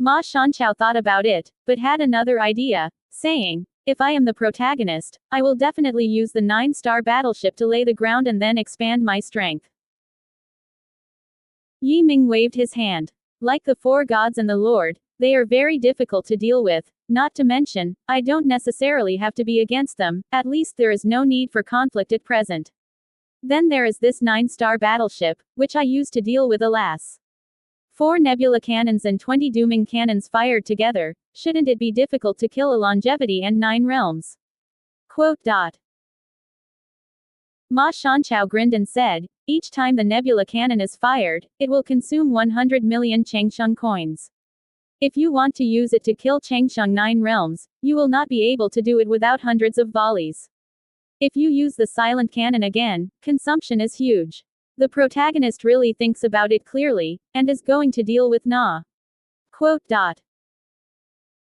Ma Shanchao thought about it, but had another idea, saying, if I am the protagonist, I will definitely use the 9-star battleship to lay the ground and then expand my strength. Yi Ming waved his hand. Like the four gods and the Lord, they are very difficult to deal with, not to mention, I don't necessarily have to be against them, at least there is no need for conflict at present. Then there is this 9-star battleship, which I use to deal with alas. 4 nebula cannons and 20 dooming cannons fired together, shouldn't it be difficult to kill a longevity and 9 realms? Quote. Ma Shanchao grinned and said, each time the nebula cannon is fired, it will consume 100 million Changsheng coins. If you want to use it to kill Changsheng 9 realms, you will not be able to do it without hundreds of volleys. If you use the silent cannon again, consumption is huge. The protagonist really thinks about it clearly, and is going to deal with Na. Quote.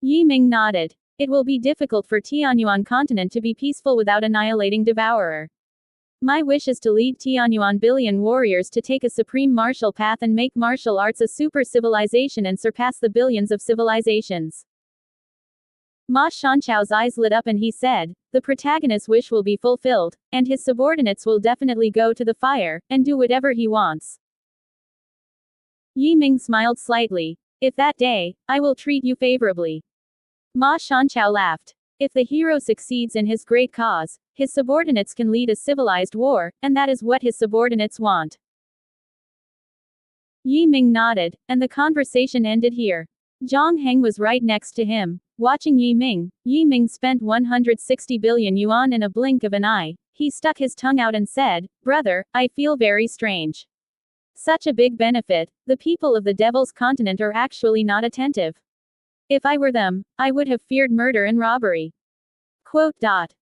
Yi Ming nodded. It will be difficult for Tianyuan continent to be peaceful without annihilating Devourer. My wish is to lead Tianyuan billion warriors to take a supreme martial path and make martial arts a super civilization and surpass the billions of civilizations. Ma Shanchao's eyes lit up and he said, the protagonist's wish will be fulfilled, and his subordinates will definitely go to the fire, and do whatever he wants. Yi Ming smiled slightly. If that day, I will treat you favorably. Ma Shanchao laughed. If the hero succeeds in his great cause, his subordinates can lead a civilized war, and that is what his subordinates want. Yi Ming nodded, and the conversation ended here. Zhang Heng was right next to him. Watching Yi Ming spent 160 billion yuan in a blink of an eye. He stuck his tongue out and said, brother, I feel very strange. Such a big benefit, the people of the Devil's Continent are actually not attentive. If I were them, I would have feared murder and robbery. Quote.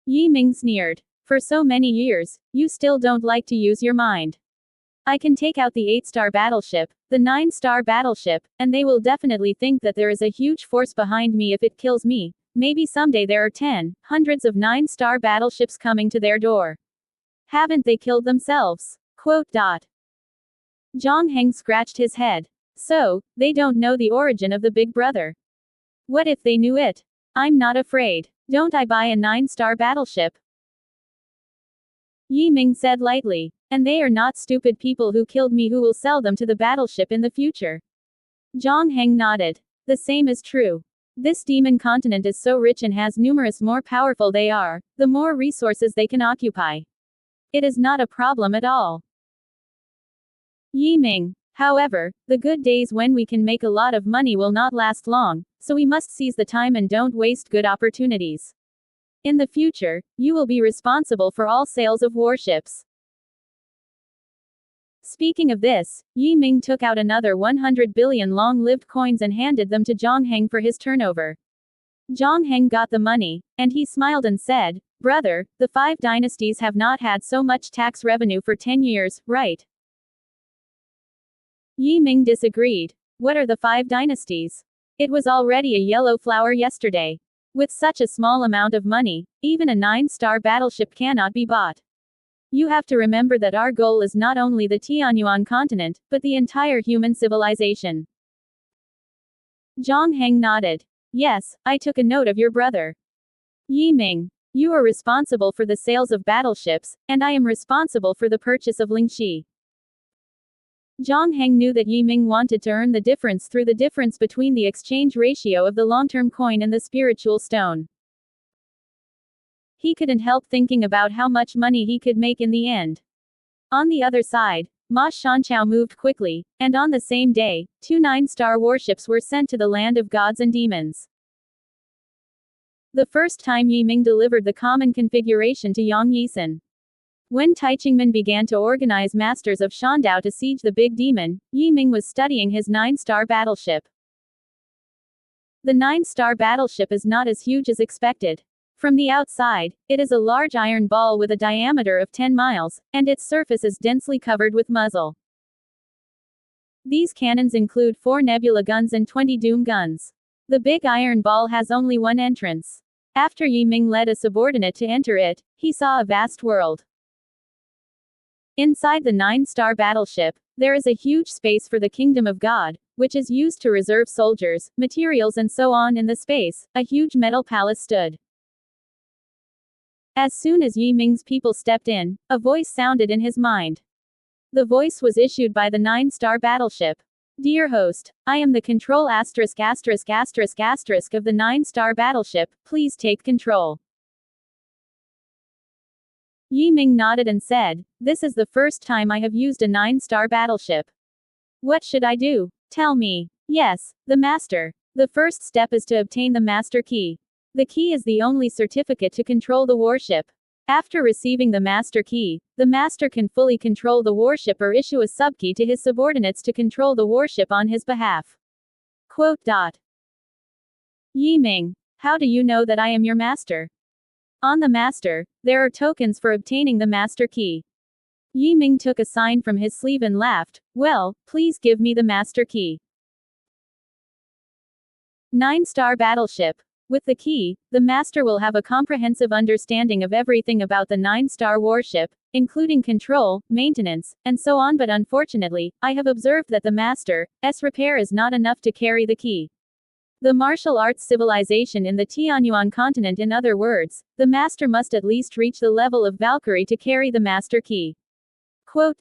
Yi Ming sneered. For so many years, you still don't like to use your mind. I can take out the 8-star battleship, the 9-star battleship, and they will definitely think that there is a huge force behind me if it kills me. Maybe someday there are 10, hundreds of 9-star battleships coming to their door. Haven't they killed themselves? Quote. Zhang Heng scratched his head. So, they don't know the origin of the Big Brother. What if they knew it? I'm not afraid. Don't I buy a 9-star battleship? Yi Ming said lightly. And they are not stupid people who killed me who will sell them to the battleship in the future. Zhang Heng nodded. The same is true. This demon continent is so rich and has numerous more powerful they are, the more resources they can occupy. It is not a problem at all. Yi Ming. However, the good days when we can make a lot of money will not last long, so we must seize the time and don't waste good opportunities. In the future, you will be responsible for all sales of warships. Speaking of this, Yi Ming took out another 100 billion long-lived coins and handed them to Zhang Heng for his turnover. Zhang Heng got the money, and he smiled and said, brother, the 5 dynasties have not had so much tax revenue for 10 years, right? Yi Ming disagreed. What are the 5 dynasties? It was already a yellow flower yesterday. With such a small amount of money, even a 9-star battleship cannot be bought. You have to remember that our goal is not only the Tianyuan continent, but the entire human civilization. Zhang Heng nodded. Yes, I took a note of your brother. Yi Ming. You are responsible for the sales of battleships, and I am responsible for the purchase of Lingxi. Zhang Heng knew that Yi Ming wanted to earn the difference through the difference between the exchange ratio of the long-term coin and the spiritual stone. He couldn't help thinking about how much money he could make in the end. On the other side, Ma Shanchao moved quickly, and on the same day, 2 9-star warships were sent to the land of gods and demons. The first time Yi Ming delivered the common configuration to Yang Yisan. When Taichingmen began to organize masters of Shandao to siege the big demon, Yi Ming was studying his 9-star battleship. The 9-star battleship is not as huge as expected. From the outside, it is a large iron ball with a diameter of 10 miles, and its surface is densely covered with muzzle. These cannons include 4 nebula guns and 20 doom guns. The big iron ball has only one entrance. After Yi Ming led a subordinate to enter it, he saw a vast world. Inside the 9-star battleship, There is a huge space for the kingdom of God, which is used to reserve soldiers, materials and so on in the space. A huge metal palace stood. As soon as Yi Ming's people stepped in, a voice sounded in his mind. The voice was issued by the 9-star battleship. Dear host, I am the control ***** of the 9-star battleship, please take control. Yi Ming nodded and said, this is the first time I have used a 9-star battleship. What should I do? Tell me. Yes, the master. The first step is to obtain the master key. The key is the only certificate to control the warship. After receiving the master key, the master can fully control the warship or issue a subkey to his subordinates to control the warship on his behalf. Quote. Yi Ming, how do you know that I am your master? On the master, there are tokens for obtaining the master key. Yi Ming took a sign from his sleeve and laughed, well, please give me the master key. 9-star battleship. With the key, the master will have a comprehensive understanding of everything about the 9-star warship, including control, maintenance, and so on, but unfortunately, I have observed that the master's repair is not enough to carry the key. The martial arts civilization in the Tianyuan continent, in other words, the master must at least reach the level of Valkyrie to carry the master key. Quote.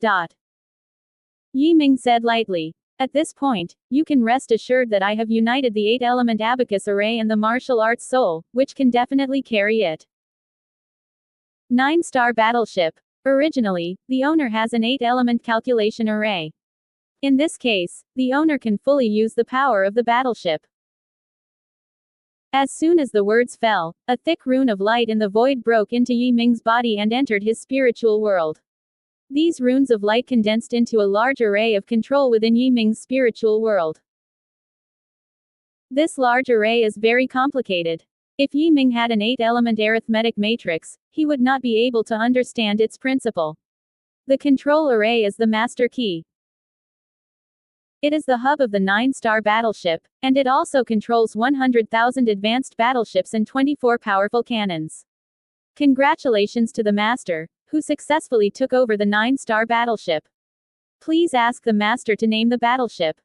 Yi Ming said lightly. At this point, you can rest assured that I have united the 8-element abacus array and the martial arts soul, which can definitely carry it. 9-star battleship. Originally, the owner has an 8-element calculation array. In this case, the owner can fully use the power of the battleship. As soon as the words fell, a thick rune of light in the void broke into Yi Ming's body and entered his spiritual world. These runes of light condensed into a large array of control within Yi Ming's spiritual world. This large array is very complicated. If Yi Ming had an 8-element arithmetic matrix, he would not be able to understand its principle. The control array is the master key. It is the hub of the 9-star battleship, and it also controls 100,000 advanced battleships and 24 powerful cannons. Congratulations to the master, who successfully took over the 9-star battleship. Please ask the master to name the battleship.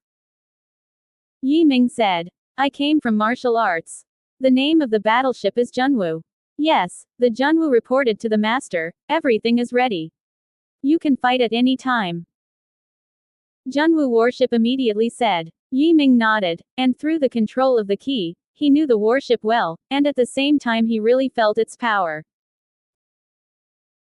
Yi Ming said. I came from martial arts. The name of the battleship is Junwu. Yes, the Junwu reported to the master, everything is ready. You can fight at any time. Junwu warship immediately said. Yi Ming nodded, and through the control of the key, he knew the warship well, and at the same time he really felt its power.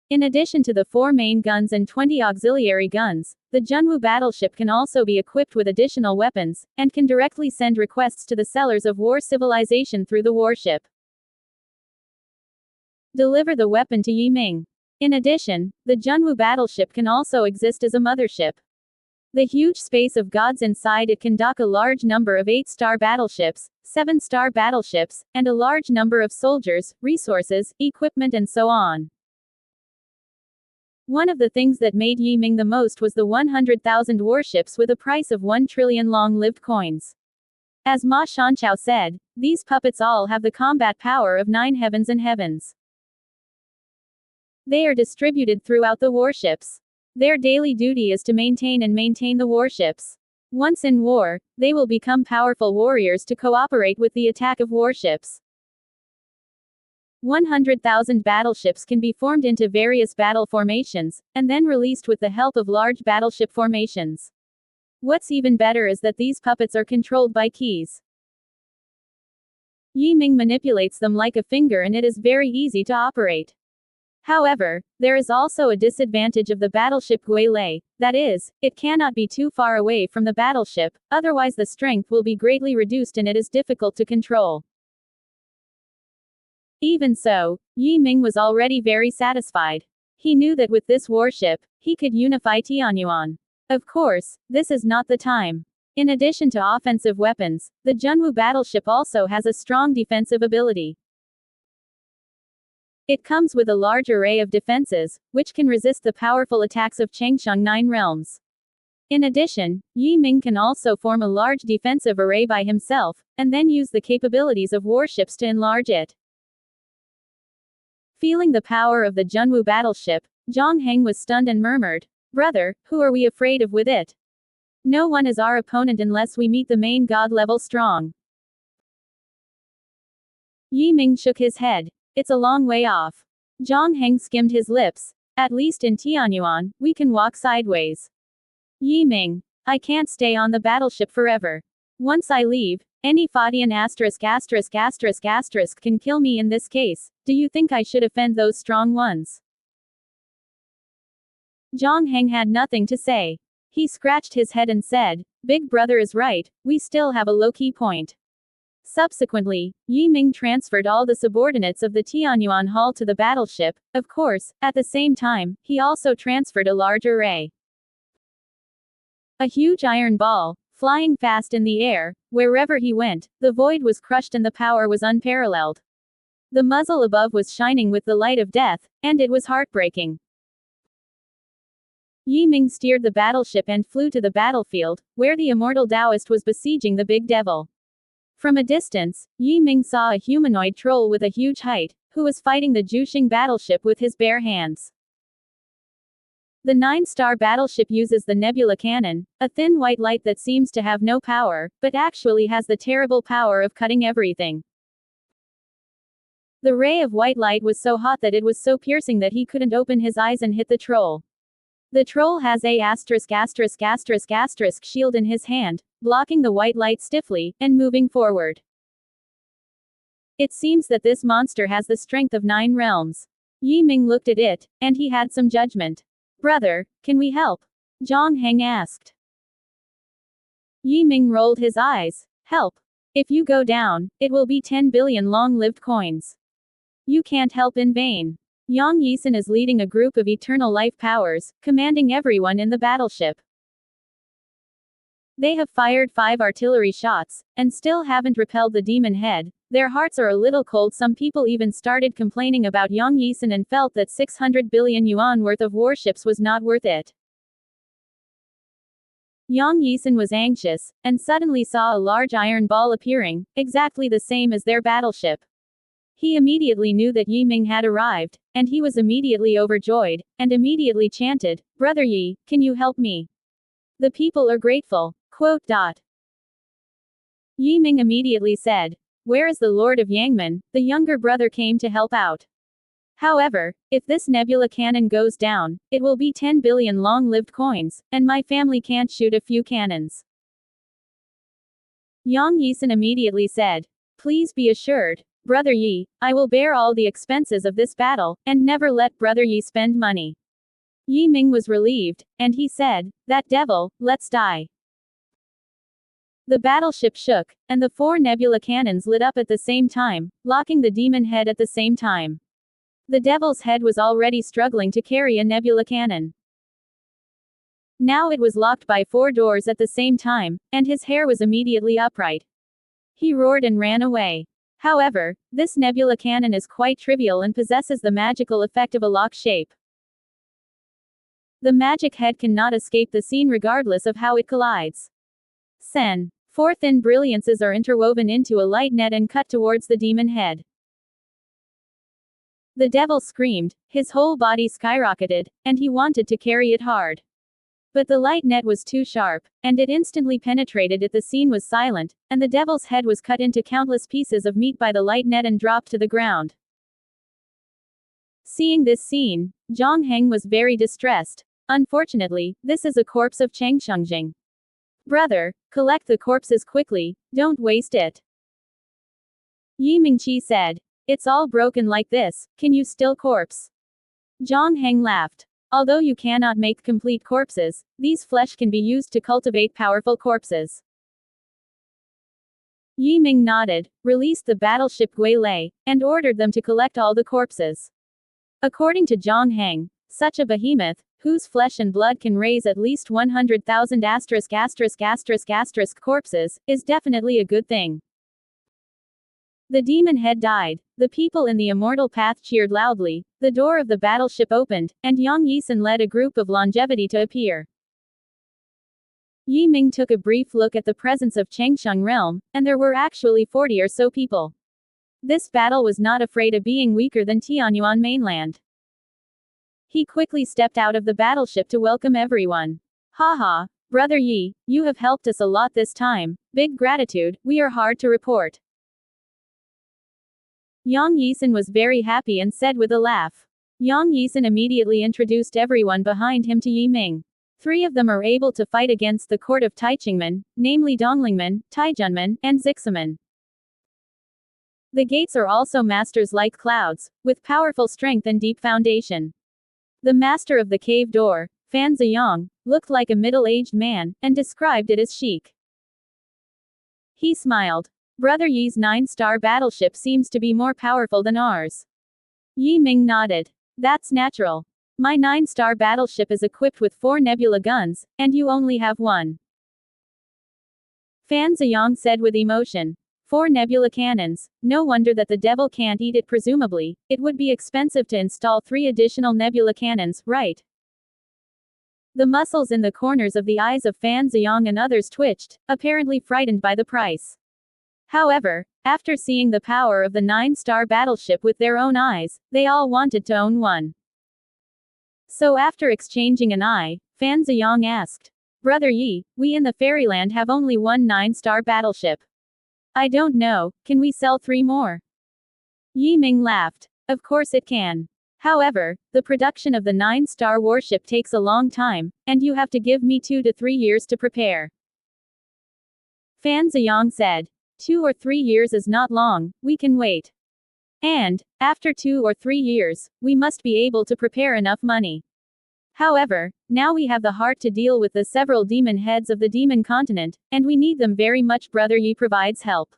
In addition to the 4 main guns and 20 auxiliary guns, the Junwu battleship can also be equipped with additional weapons, and can directly send requests to the sellers of war civilization through the warship. Deliver the weapon to Yi Ming. In addition, the Junwu battleship can also exist as a mothership. The huge space of gods inside it can dock a large number of 8-star battleships, 7-star battleships, and a large number of soldiers, resources, equipment and so on. One of the things that made Yi Ming the most was the 100,000 warships with a price of 1 trillion long-lived coins. As Ma Shanchao said, these puppets all have the combat power of 9 heavens and heavens. They are distributed throughout the warships. Their daily duty is to maintain the warships. Once in war, they will become powerful warriors to cooperate with the attack of warships. 100,000 battleships can be formed into various battle formations, and then released with the help of large battleship formations. What's even better is that these puppets are controlled by keys. Yi Ming manipulates them like a finger and it is very easy to operate. However, there is also a disadvantage of the battleship Guilei, that is, it cannot be too far away from the battleship, otherwise the strength will be greatly reduced and it is difficult to control. Even so, Yi Ming was already very satisfied. He knew that with this warship, he could unify Tianyuan. Of course, this is not the time. In addition to offensive weapons, the Junwu battleship also has a strong defensive ability. It comes with a large array of defenses, which can resist the powerful attacks of Changsheng 9 realms. In addition, Yi Ming can also form a large defensive array by himself, and then use the capabilities of warships to enlarge it. Feeling the power of the Junwu battleship, Zhang Heng was stunned and murmured, "Brother, who are we afraid of with it? No one is our opponent unless we meet the main god level strong. Yi Ming shook his head. It's a long way off. Zhang Heng skimmed his lips. At least in Tianyuan, we can walk sideways. Yi Ming, I can't stay on the battleship forever. Once I leave, any Fadian **** can kill me in this case. Do you think I should offend those strong ones? Zhang Heng had nothing to say. He scratched his head and said, Big brother is right, we still have a low-key point. Subsequently, Yi Ming transferred all the subordinates of the Tianyuan Hall to the battleship. Of course, at the same time, he also transferred a large array. A huge iron ball, flying fast in the air, wherever he went, the void was crushed and the power was unparalleled. The muzzle above was shining with the light of death, and it was heartbreaking. Yi Ming steered the battleship and flew to the battlefield, where the immortal Taoist was besieging the big devil. From a distance, Yi Ming saw a humanoid troll with a huge height, who was fighting the Juxing battleship with his bare hands. The 9-star battleship uses the Nebula Cannon, a thin white light that seems to have no power, but actually has the terrible power of cutting everything. The ray of white light was so hot that it was so piercing that he couldn't open his eyes and hit the troll. The troll has a **** shield in his hand, blocking the white light stiffly, and moving forward. It seems that this monster has the strength of 9 realms. Yi Ming looked at it, and he had some judgment. Brother, can we help? Zhang Heng asked. Yi Ming rolled his eyes. Help. If you go down, it will be 10 billion long-lived coins. You can't help in vain. Yang Yisun is leading a group of eternal life powers, commanding everyone in the battleship. They have fired 5 artillery shots, and still haven't repelled the demon head. Their hearts are a little cold. Some people even started complaining about Yang Yisun and felt that 600 billion yuan worth of warships was not worth it. Yang Yisun was anxious, and suddenly saw a large iron ball appearing, exactly the same as their battleship. He immediately knew that Yi Ming had arrived, and he was immediately overjoyed, and immediately chanted, Brother Yi, can you help me? The people are grateful. Yi Ming immediately said, Where is the Lord of Yangmen? The younger brother came to help out. However, if this nebula cannon goes down, it will be 10 billion long-lived coins, and my family can't shoot a few cannons. Yang Yisun immediately said, Please be assured, Brother Yi, I will bear all the expenses of this battle, and never let Brother Yi spend money. Yi Ming was relieved, and he said, That devil, let's die. The battleship shook, and the 4 nebula cannons lit up at the same time, locking the demon head at the same time. The devil's head was already struggling to carry a nebula cannon. Now it was locked by 4 doors at the same time, and his hair was immediately upright. He roared and ran away. However, this nebula cannon is quite trivial and possesses the magical effect of a lock shape. The magic head cannot escape the scene regardless of how it collides. Sen. 4 thin brilliances are interwoven into a light net and cut towards the demon head. The devil screamed, his whole body skyrocketed, and he wanted to carry it hard. But the light net was too sharp, and it instantly penetrated it. The scene was silent, and the devil's head was cut into countless pieces of meat by the light net and dropped to the ground. Seeing this scene, Zhang Heng was very distressed. Unfortunately, this is a corpse of Cheng Shungjing. Brother, collect the corpses quickly, don't waste it. Yi Mingqi said. It's all broken like this, can you still corpse? Zhang Heng laughed. Although you cannot make complete corpses, these flesh can be used to cultivate powerful corpses. Yi Ming nodded, released the battleship Guilei, and ordered them to collect all the corpses. According to Zhang Heng, such a behemoth, whose flesh and blood can raise at least 100,000 **** corpses, is definitely a good thing. The demon head died, the people in the immortal path cheered loudly, the door of the battleship opened, and Yang Yisun led a group of longevity to appear. Yi Ming took a brief look at the presence of Changsheng realm, and there were actually 40 or so people. This battle was not afraid of being weaker than Tianyuan mainland. He quickly stepped out of the battleship to welcome everyone. Haha, Brother Yi, you have helped us a lot this time. Big gratitude, we are hard to report. Yang Yisan was very happy and said with a laugh. Yang Yisan immediately introduced everyone behind him to Yi Ming. 3 of them are able to fight against the court of Taichingmen, namely Donglingmen, Taijunmen, and Zixamen. The gates are also masters like clouds, with powerful strength and deep foundation. The master of the cave door, Fan Ziyang, looked like a middle-aged man, and described it as chic. He smiled. Brother Yi's 9-star battleship seems to be more powerful than ours. Yi Ming nodded. That's natural. My 9-star battleship is equipped with 4 nebula guns, and you only have 1. Fan Ziyang said with emotion. 4 nebula cannons, no wonder that the devil can't eat it. Presumably, it would be expensive to install 3 additional nebula cannons, right? The muscles in the corners of the eyes of Fan Ziyang and others twitched, apparently frightened by the price. However, after seeing the power of the 9-star battleship with their own eyes, they all wanted to own one. So after exchanging an eye, Fan Ziyang asked, Brother Yi, we in the Fairyland have only 1 9-star battleship. I don't know, can we sell 3 more? Yi Ming laughed. Of course it can. However, the production of the 9-star warship takes a long time, and you have to give me 2 to 3 years to prepare. Fan Ziyang said. 2 or 3 years is not long, we can wait. And, after 2 or 3 years, we must be able to prepare enough money. However, now we have the heart to deal with the several demon heads of the demon continent, and we need them very much. Brother Yi provides help.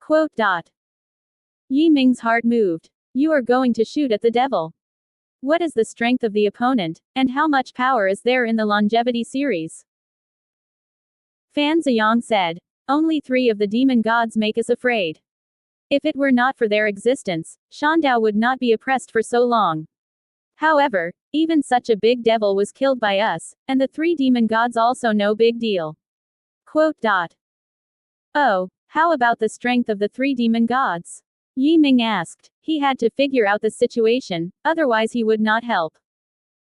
Quote. Yi Ming's heart moved. You are going to shoot at the devil. What is the strength of the opponent, and how much power is there in the longevity series? Fan Ziyang said. Only 3 of the demon gods make us afraid. If it were not for their existence, Shandao would not be oppressed for so long. However, even such a big devil was killed by us, and the 3 demon gods also no big deal. Quote. Oh, how about the strength of the 3 demon gods? Yi Ming asked. He had to figure out the situation, otherwise he would not help.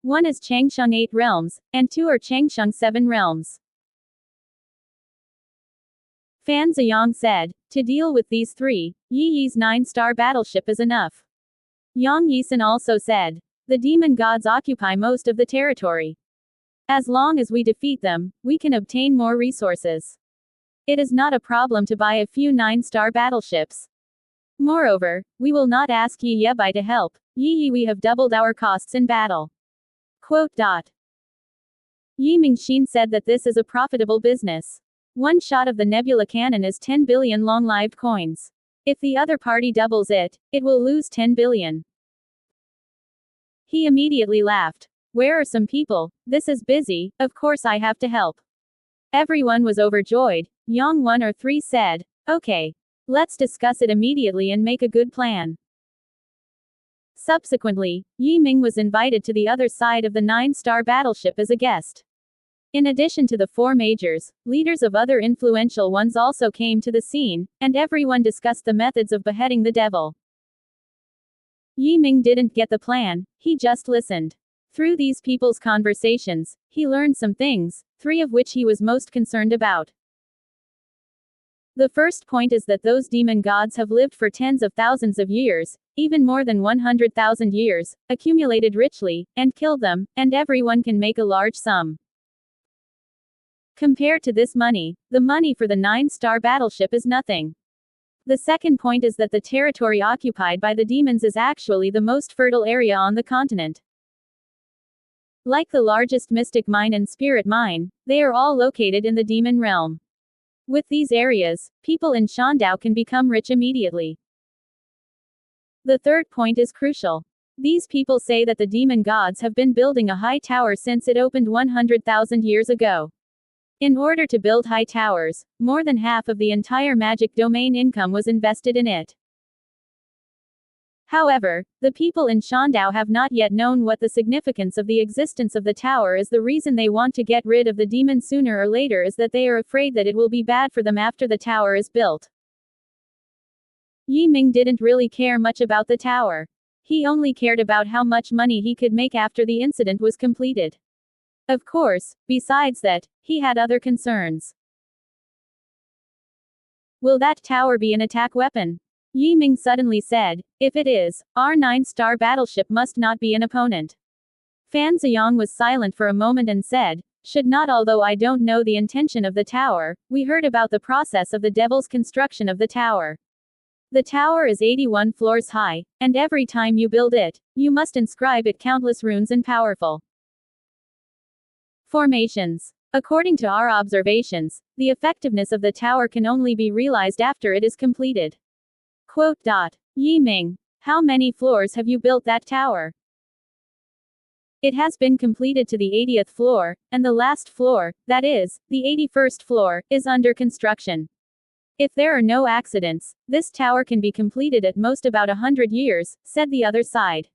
1 is Changsheng 8 realms, and 2 are Changsheng 7 realms. Fan Ziyang said, to deal with these 3, Yi Yi's 9-star battleship is enough. Yang Yisan also said, the demon gods occupy most of the territory. As long as we defeat them, we can obtain more resources. It is not a problem to buy a few 9-star battleships. Moreover, we will not ask Yi Yebai to help. Yi, we have doubled our costs in battle. Quote. Yi Mingxin said that this is a profitable business. 1 shot of the nebula cannon is 10 billion long-lived coins. If the other party doubles it, it will lose 10 billion. He immediately laughed. Where are some people? This is busy, of course I have to help. Everyone was overjoyed. Yang 1 or 3 said, okay. Let's discuss it immediately and make a good plan. Subsequently, Yi Ming was invited to the other side of the 9-star battleship as a guest. In addition to the 4 majors, leaders of other influential ones also came to the scene, and everyone discussed the methods of beheading the devil. Yi Ming didn't get the plan, he just listened. Through these people's conversations, he learned some things, 3 of which he was most concerned about. The first point is that those demon gods have lived for tens of thousands of years, even more than 100,000 years, accumulated richly, and killed them, and everyone can make a large sum. Compared to this money, the money for the 9-star battleship is nothing. The second point is that the territory occupied by the demons is actually the most fertile area on the continent. Like the largest mystic mine and spirit mine, they are all located in the demon realm. With these areas, people in Shandao can become rich immediately. The third point is crucial. These people say that the demon gods have been building a high tower since it opened 100,000 years ago. In order to build high towers, more than half of the entire magic domain income was invested in it. However, the people in Shandao have not yet known what the significance of the existence of the tower is. The reason they want to get rid of the demon sooner or later is that they are afraid that it will be bad for them after the tower is built. Yi Ming didn't really care much about the tower. He only cared about how much money he could make after the incident was completed. Of course, besides that, he had other concerns. Will that tower be an attack weapon? Yi Ming suddenly said, if it is, our 9-star battleship must not be an opponent. Fan Ziyang was silent for a moment and said, should not, although I don't know the intention of the tower, we heard about the process of the devil's construction of the tower. The tower is 81 floors high, and every time you build it, you must inscribe it countless runes and powerful formations. According to our observations, the effectiveness of the tower can only be realized after it is completed. Quote. Yi Ming, how many floors have you built that tower? It has been completed to the 80th floor, and the last floor, that is, the 81st floor, is under construction. If there are no accidents, this tower can be completed at most about 100 years, said the other side.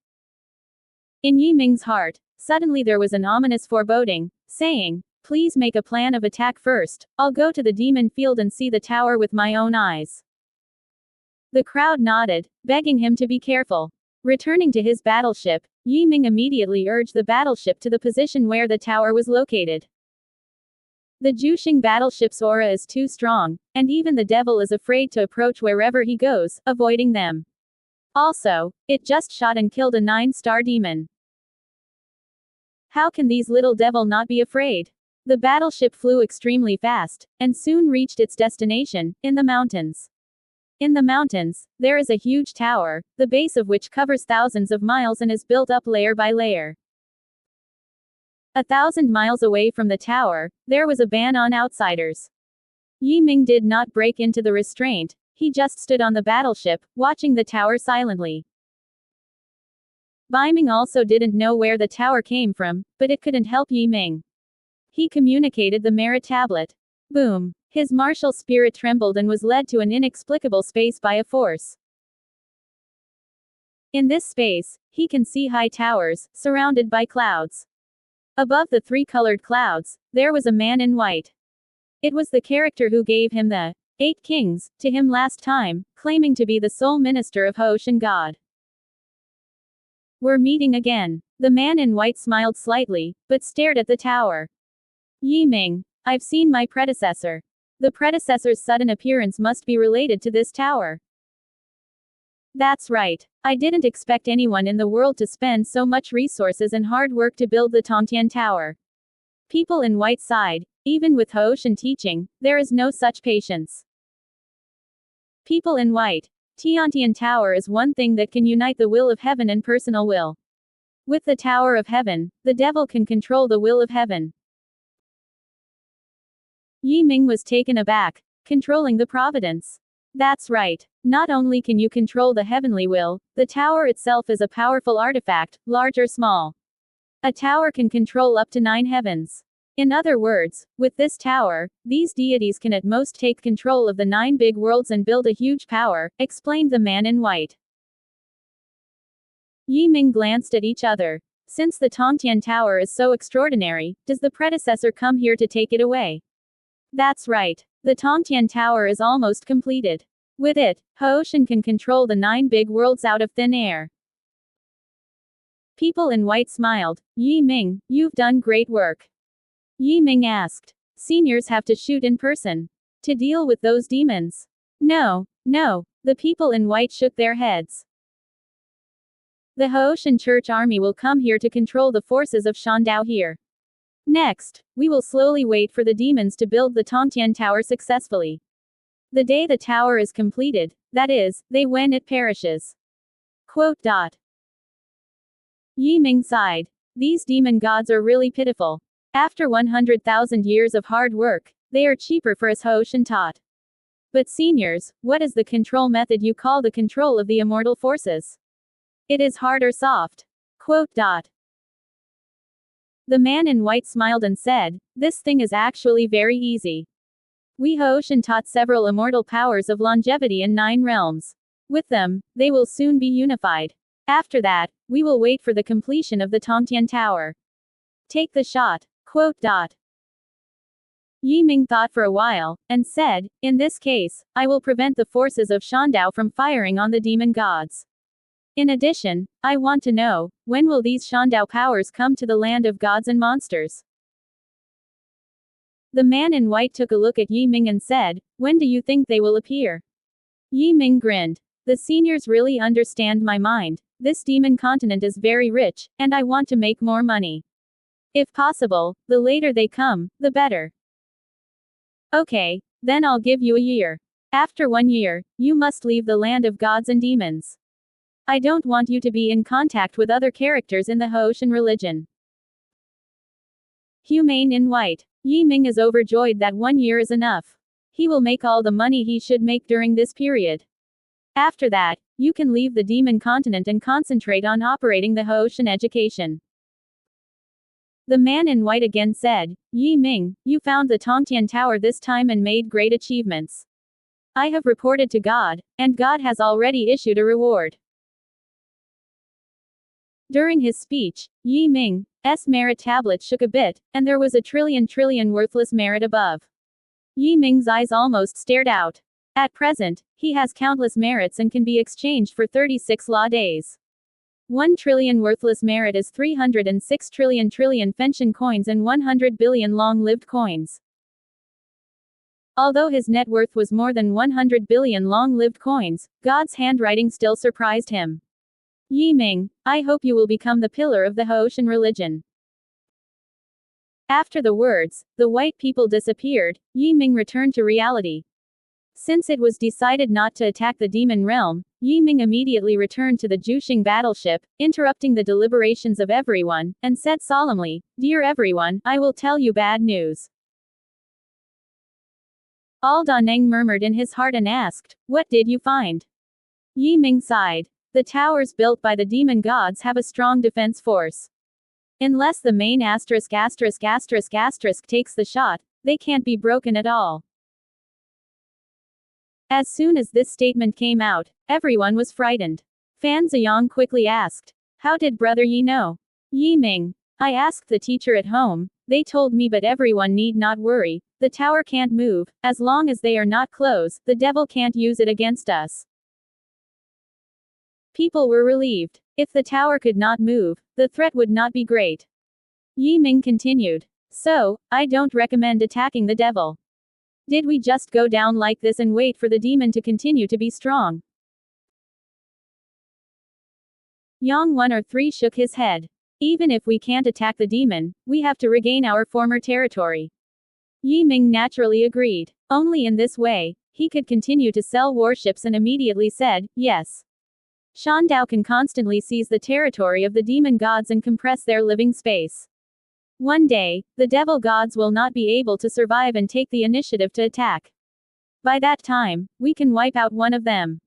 In Yi Ming's heart, suddenly there was an ominous foreboding, saying, please make a plan of attack first, I'll go to the demon field and see the tower with my own eyes. The crowd nodded, begging him to be careful. Returning to his battleship, Yi Ming immediately urged the battleship to the position where the tower was located. The Juxing battleship's aura is too strong, and even the devil is afraid to approach wherever he goes, avoiding them. Also, it just shot and killed a 9-star demon. How can these little devil not be afraid? The battleship flew extremely fast, and soon reached its destination, in the mountains. In the mountains, there is a huge tower, the base of which covers thousands of miles and is built up layer by layer. 1,000 miles away from the tower, there was a ban on outsiders. Yi Ming did not break into the restraint, he just stood on the battleship, watching the tower silently. Bai Ming also didn't know where the tower came from, but it couldn't help Yi Ming. He communicated the merit tablet. Boom. His martial spirit trembled and was led to an inexplicable space by a force. In this space, he can see high towers, surrounded by clouds. Above the 3-colored clouds, there was a man in white. It was the character who gave him the 8 Kings to him last time, claiming to be the sole minister of Hoshan God. We're meeting again. The man in white smiled slightly, but stared at the tower. Yi Ming, I've seen my predecessor. The predecessor's sudden appearance must be related to this tower. That's right. I didn't expect anyone in the world to spend so much resources and hard work to build the Tongtian Tower. People in white sighed, even with Hoshan teaching, there is no such patience. People in white. Tiantian Tower is one thing that can unite the will of heaven and personal will. With the Tower of Heaven, the devil can control the will of heaven. Yi Ming was taken aback, controlling the providence. That's right. Not only can you control the heavenly will, the tower itself is a powerful artifact, large or small. A tower can control up to 9 heavens. In other words, with this tower, these deities can at most take control of the 9 big worlds and build a huge power, explained the man in white. Yi Ming glanced at each other. Since the Tongtian Tower is so extraordinary, does the predecessor come here to take it away? That's right. The Tongtian Tower is almost completed. With it, Hoshan can control the 9 big worlds out of thin air. People in white smiled. Yi Ming, you've done great work. Yi Ming asked. Seniors have to shoot in person. To deal with those demons. No. The people in white shook their heads. The Hoshan Church Army will come here to control the forces of Shandao here. Next, we will slowly wait for the demons to build the Tongtian Tower successfully. The day the tower is completed, that is, when it perishes. Quote. Yi Ming sighed. These demon gods are really pitiful. After 100,000 years of hard work, they are cheaper for us Hoshan taught. But seniors, what is the control method you call the control of the immortal forces? It is hard or soft. Quote. The man in white smiled and said, this thing is actually very easy. We Hoshan taught several immortal powers of longevity in 9 realms. With them, they will soon be unified. After that, we will wait for the completion of the Tongtian Tower. Take the shot. Quote. Yi Ming thought for a while, and said, in this case, I will prevent the forces of Shandao from firing on the demon gods. In addition, I want to know, when will these Shandao powers come to the land of gods and monsters? The man in white took a look at Yi Ming and said, "When do you think they will appear?" Yi Ming grinned. "The seniors really understand my mind. This demon continent is very rich, and I want to make more money. If possible, the later they come, the better." "Okay, then I'll give you a year. After 1 year, you must leave the land of gods and demons. I don't want you to be in contact with other characters in the Hoshin religion." Humane in white. Yi Ming is overjoyed that 1 year is enough. He will make all the money he should make during this period. After that, you can leave the demon continent and concentrate on operating the Hoshin education. The man in white again said, "Yi Ming, you found the Tongtian Tower this time and made great achievements. I have reported to God, and God has already issued a reward." During his speech, Yi Ming's merit tablet shook a bit, and there was a trillion worthless merit above. Yi Ming's eyes almost stared out. At present, he has countless merits and can be exchanged for 36 law days. 1 trillion worthless merit is 306 trillion Fenshin coins and 100 billion long-lived coins. Although his net worth was more than 100 billion long-lived coins, God's handwriting still surprised him. "Yi Ming, I hope you will become the pillar of the Hoshin religion." After the words, the white people disappeared. Yi Ming returned to reality. Since it was decided not to attack the demon realm, Yi Ming immediately returned to the Juxing battleship, interrupting the deliberations of everyone, and said solemnly, "Dear everyone, I will tell you bad news." All Daneng murmured in his heart and asked, "What did you find?" Yi Ming sighed. "The towers built by the demon gods have a strong defense force. Unless the main **** takes the shot, they can't be broken at all." As soon as this statement came out, everyone was frightened. Fan Ziyang quickly asked, "How did Brother Yi know?" Yi Ming, "I asked the teacher at home, they told me, but everyone need not worry, the tower can't move, as long as they are not close, the devil can't use it against us." People were relieved. If the tower could not move, the threat would not be great. Yi Ming continued. "So, I don't recommend attacking the devil. Did we just go down like this and wait for the demon to continue to be strong?" Yang 1 or 3 shook his head. "Even if we can't attack the demon, we have to regain our former territory." Yi Ming naturally agreed. Only in this way, he could continue to sell warships, and immediately said, "Yes. Shandao can constantly seize the territory of the demon gods and compress their living space. One day, the devil gods will not be able to survive and take the initiative to attack. By that time, we can wipe out one of them."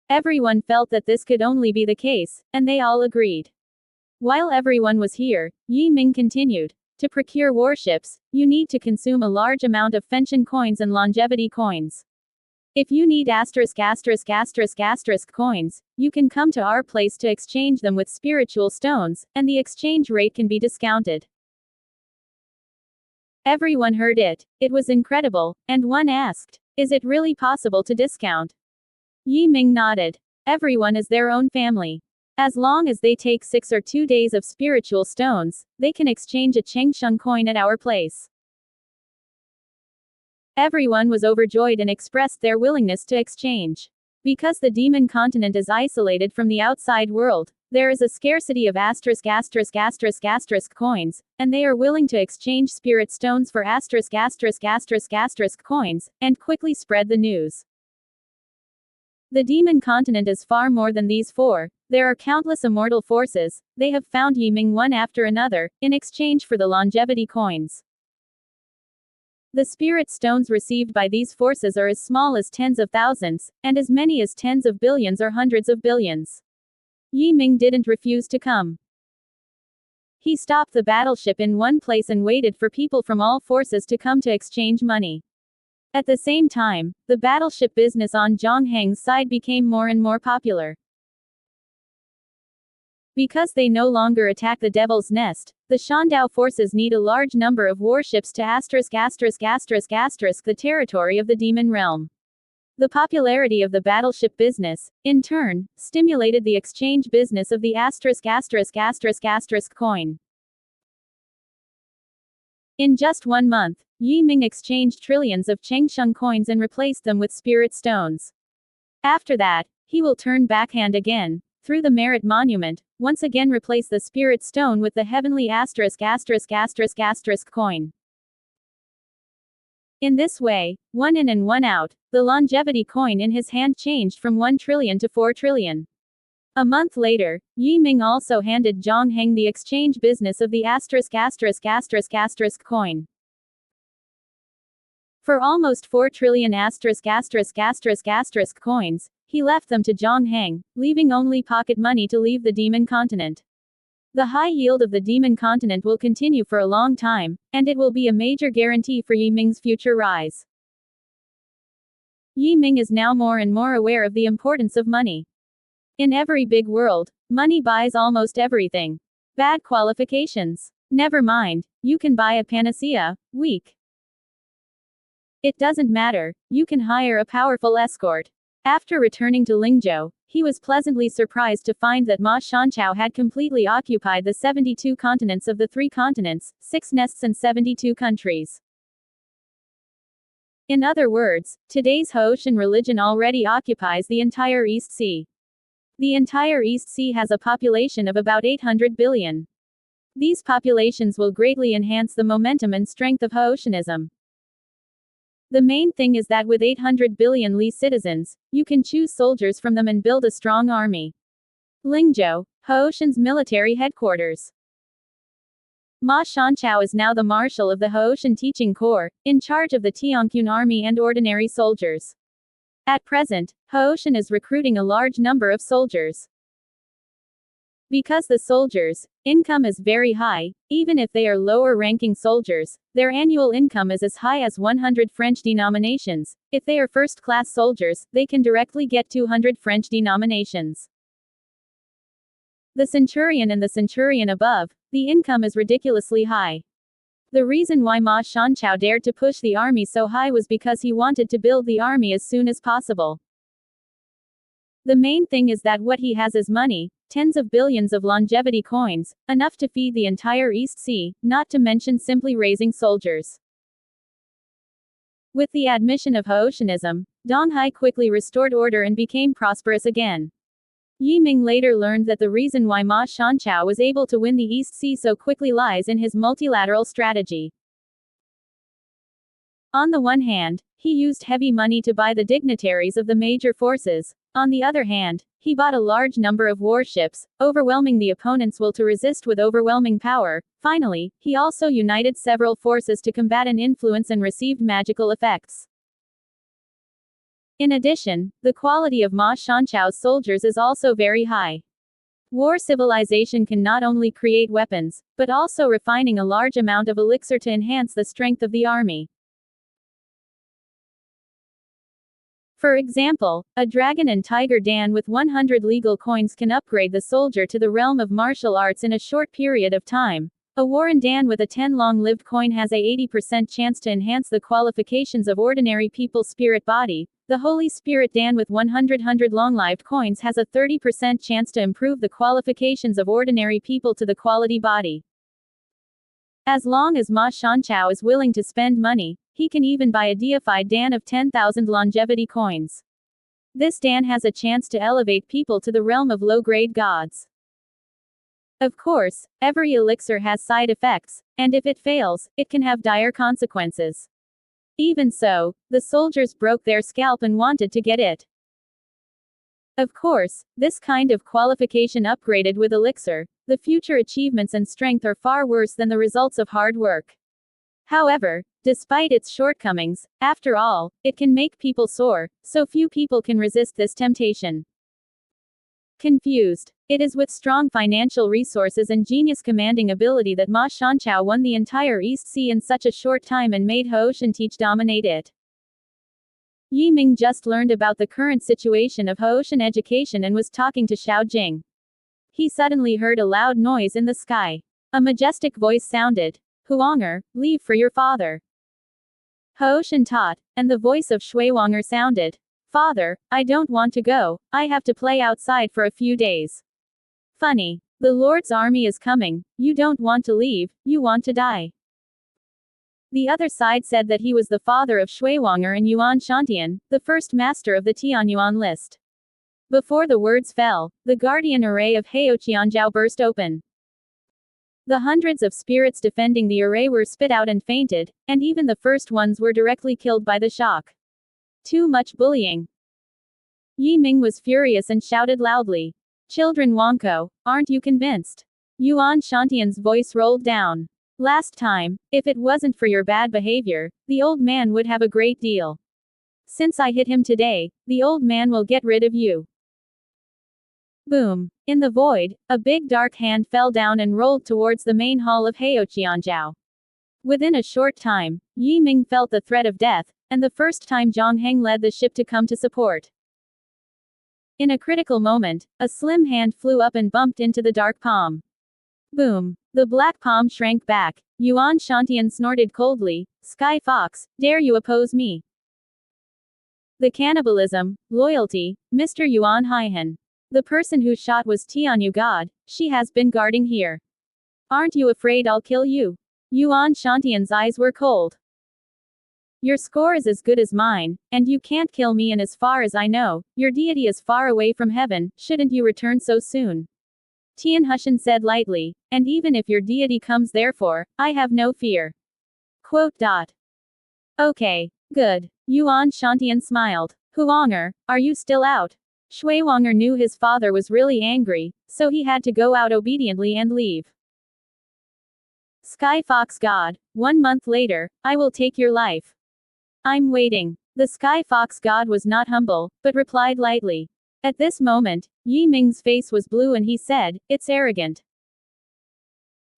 Everyone felt that this could only be the case, and they all agreed. While everyone was here, Yi Ming continued. "To procure warships, you need to consume a large amount of Fenshin coins and longevity coins. If you need **** coins, you can come to our place to exchange them with spiritual stones, and the exchange rate can be discounted." Everyone heard it. It was incredible, and one asked, "Is it really possible to discount?" Yi Ming nodded. "Everyone is their own family. As long as they take 6 or 2 days of spiritual stones, they can exchange a Chengsheng coin at our place." Everyone was overjoyed and expressed their willingness to exchange. Because the demon continent is isolated from the outside world, there is a scarcity of **** coins, and they are willing to exchange spirit stones for **** coins, and quickly spread the news. The demon continent is far more than these 4. There are countless immortal forces. They have found Yi Ming one after another, in exchange for the longevity coins. The spirit stones received by these forces are as small as tens of thousands, and as many as tens of billions or hundreds of billions. Yi Ming didn't refuse to come. He stopped the battleship in one place and waited for people from all forces to come to exchange money. At the same time, the battleship business on Zhang Heng's side became more and more popular. Because they no longer attack the Devil's Nest, the Shandao forces need a large number of warships to **** the territory of the demon realm. The popularity of the battleship business, in turn, stimulated the exchange business of the **** coin. In just 1 month, Yi Ming exchanged trillions of Chengsheng coins and replaced them with spirit stones. After that, he will turn backhand again, through the merit monument, once again replace the spirit stone with the heavenly ***** coin. In this way, one in and one out, the longevity coin in his hand changed from 1 trillion to 4 trillion. A month later, Yi Ming also handed Zhang Heng the exchange business of the ***** coin. For almost 4 trillion **** coins, he left them to Zhang Heng, leaving only pocket money to leave the demon continent. The high yield of the demon continent will continue for a long time, and it will be a major guarantee for Yi Ming's future rise. Yi Ming is now more and more aware of the importance of money. In every big world, money buys almost everything. Bad qualifications. Never mind, you can buy a panacea, weak. It doesn't matter, you can hire a powerful escort. After returning to Lingzhou, he was pleasantly surprised to find that Ma Shanchao had completely occupied the 72 continents of the 3 continents, 6 nests and 72 countries. In other words, today's Haoshan religion already occupies the entire East Sea. The entire East Sea has a population of about 800 billion. These populations will greatly enhance the momentum and strength of Haoshanism. The main thing is that with 800 billion Li citizens, you can choose soldiers from them and build a strong army. Lingzhou, Haoshan's military headquarters. Ma Shanchao is now the marshal of the Haoshan Teaching Corps, in charge of the Tianqun army and ordinary soldiers. At present, Haoshan is recruiting a large number of soldiers. Because the soldiers' income is very high, even if they are lower-ranking soldiers, their annual income is as high as 100 French denominations. If they are first-class soldiers, they can directly get 200 French denominations. The centurion and the centurion above, the income is ridiculously high. The reason why Ma Shanchao dared to push the army so high was because he wanted to build the army as soon as possible. The main thing is that what he has is money, tens of billions of longevity coins, enough to feed the entire East Sea, not to mention simply raising soldiers. With the admission of Haoshanism, Dong Hai quickly restored order and became prosperous again. Yi Ming later learned that the reason why Ma Shanchao was able to win the East Sea so quickly lies in his multilateral strategy. On the one hand, he used heavy money to buy the dignitaries of the major forces. On the other hand, he bought a large number of warships, overwhelming the opponent's will to resist with overwhelming power. Finally, he also united several forces to combat and influence and received magical effects. In addition, the quality of Ma Shanchao's soldiers is also very high. War civilization can not only create weapons, but also refining a large amount of elixir to enhance the strength of the army. For example, a dragon and tiger Dan with 100 legal coins can upgrade the soldier to the realm of martial arts in a short period of time. A Warren Dan with a 10 long-lived coin has a 80% chance to enhance the qualifications of ordinary people's spirit body. The Holy Spirit Dan with 100 long-lived coins has a 30% chance to improve the qualifications of ordinary people to the quality body. As long as Ma Shanchao is willing to spend money, he can even buy a deified Dan of 10,000 longevity coins. This Dan has a chance to elevate people to the realm of low-grade gods. Of course, every elixir has side effects, and if it fails, it can have dire consequences. Even so, the soldiers broke their scalp and wanted to get it. Of course, this kind of qualification upgraded with elixir, the future achievements and strength are far worse than the results of hard work. However, despite its shortcomings, after all, it can make people soar, so few people can resist this temptation. Confused. It is with strong financial resources and genius commanding ability that Ma Shanchao won the entire East Sea in such a short time and made Haoshan Teach dominate it. Yi Ming just learned about the current situation of Haoshan education and was talking to Xiao Jing. He suddenly heard a loud noise in the sky. A majestic voice sounded. Huanger, leave for your father. Haoshan taught, and the voice of Shuiwanger sounded. Father, I don't want to go, I have to play outside for a few days. Funny. The Lord's army is coming, you don't want to leave, you want to die. The other side said that he was the father of Shuiwanger and Yuan Shantian, the first master of the Tianyuan list. Before the words fell, the guardian array of Heoqianzhao burst open. The hundreds of spirits defending the array were spit out and fainted, and even the first ones were directly killed by the shock. Too much bullying. Yi Ming was furious and shouted loudly. Children Wangko, aren't you convinced? Yuan Shantian's voice rolled down. Last time, if it wasn't for your bad behavior, the old man would have a great deal. Since I hit him today, the old man will get rid of you. Boom. In the void, a big dark hand fell down and rolled towards the main hall of Heoqianzhao. Within a short time, Yi Ming felt the threat of death, and the first time Zhang Heng led the ship to come to support. In a critical moment, a slim hand flew up and bumped into the dark palm. Boom. The black palm shrank back. Yuan Shantian snorted coldly, Sky Fox, dare you oppose me? The cannibalism, loyalty, Mr. Yuan Haihan. The person who shot was Tianyu God, she has been guarding here. Aren't you afraid I'll kill you? Yuan Shantian's eyes were cold. Your score is as good as mine, and you can't kill me, and as far as I know, your deity is far away from heaven, shouldn't you return so soon? Tian Hushan said lightly, and even if your deity comes therefore, I have no fear. Okay, good. Yuan Shantian smiled. Huanger, are you still out? Shuiwanger knew his father was really angry, so he had to go out obediently and leave. Sky Fox God, 1 month later, I will take your life. I'm waiting. The Sky Fox God was not humble, but replied lightly. At this moment, Yi Ming's face was blue and he said, it's arrogant.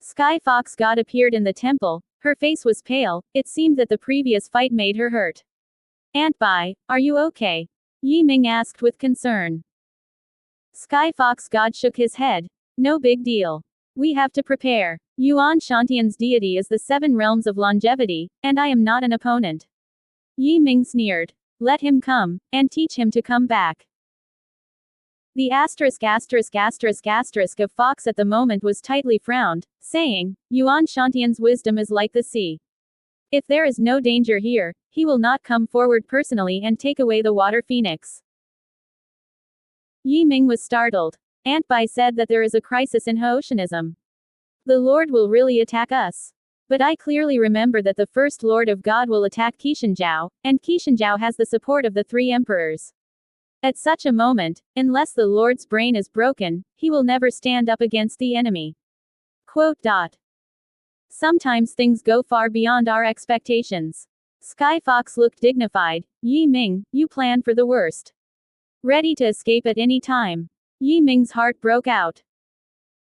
Sky Fox God appeared in the temple, her face was pale, it seemed that the previous fight made her hurt. Aunt Bai, are you okay? Yi Ming asked with concern. Sky Fox God shook his head. No big deal. We have to prepare. Yuan Shantian's deity is the 7 realms of longevity, and I am not an opponent. Yi Ming sneered. Let him come, and teach him to come back. The asterisk of Fox at the moment was tightly frowned, saying, Yuan Shantian's wisdom is like the sea. If there is no danger here, he will not come forward personally and take away the water phoenix. Yi Ming was startled. Aunt Bai said that there is a crisis in Haoshanism. The Lord will really attack us. But I clearly remember that the first Lord of God will attack Qishanzhao, and Qishanzhao has the support of the 3 emperors. At such a moment, unless the Lord's brain is broken, he will never stand up against the enemy. Sometimes things go far beyond our expectations. Sky Fox looked dignified. Yi Ming, you plan for the worst. Ready to escape at any time. Yi Ming's heart broke out.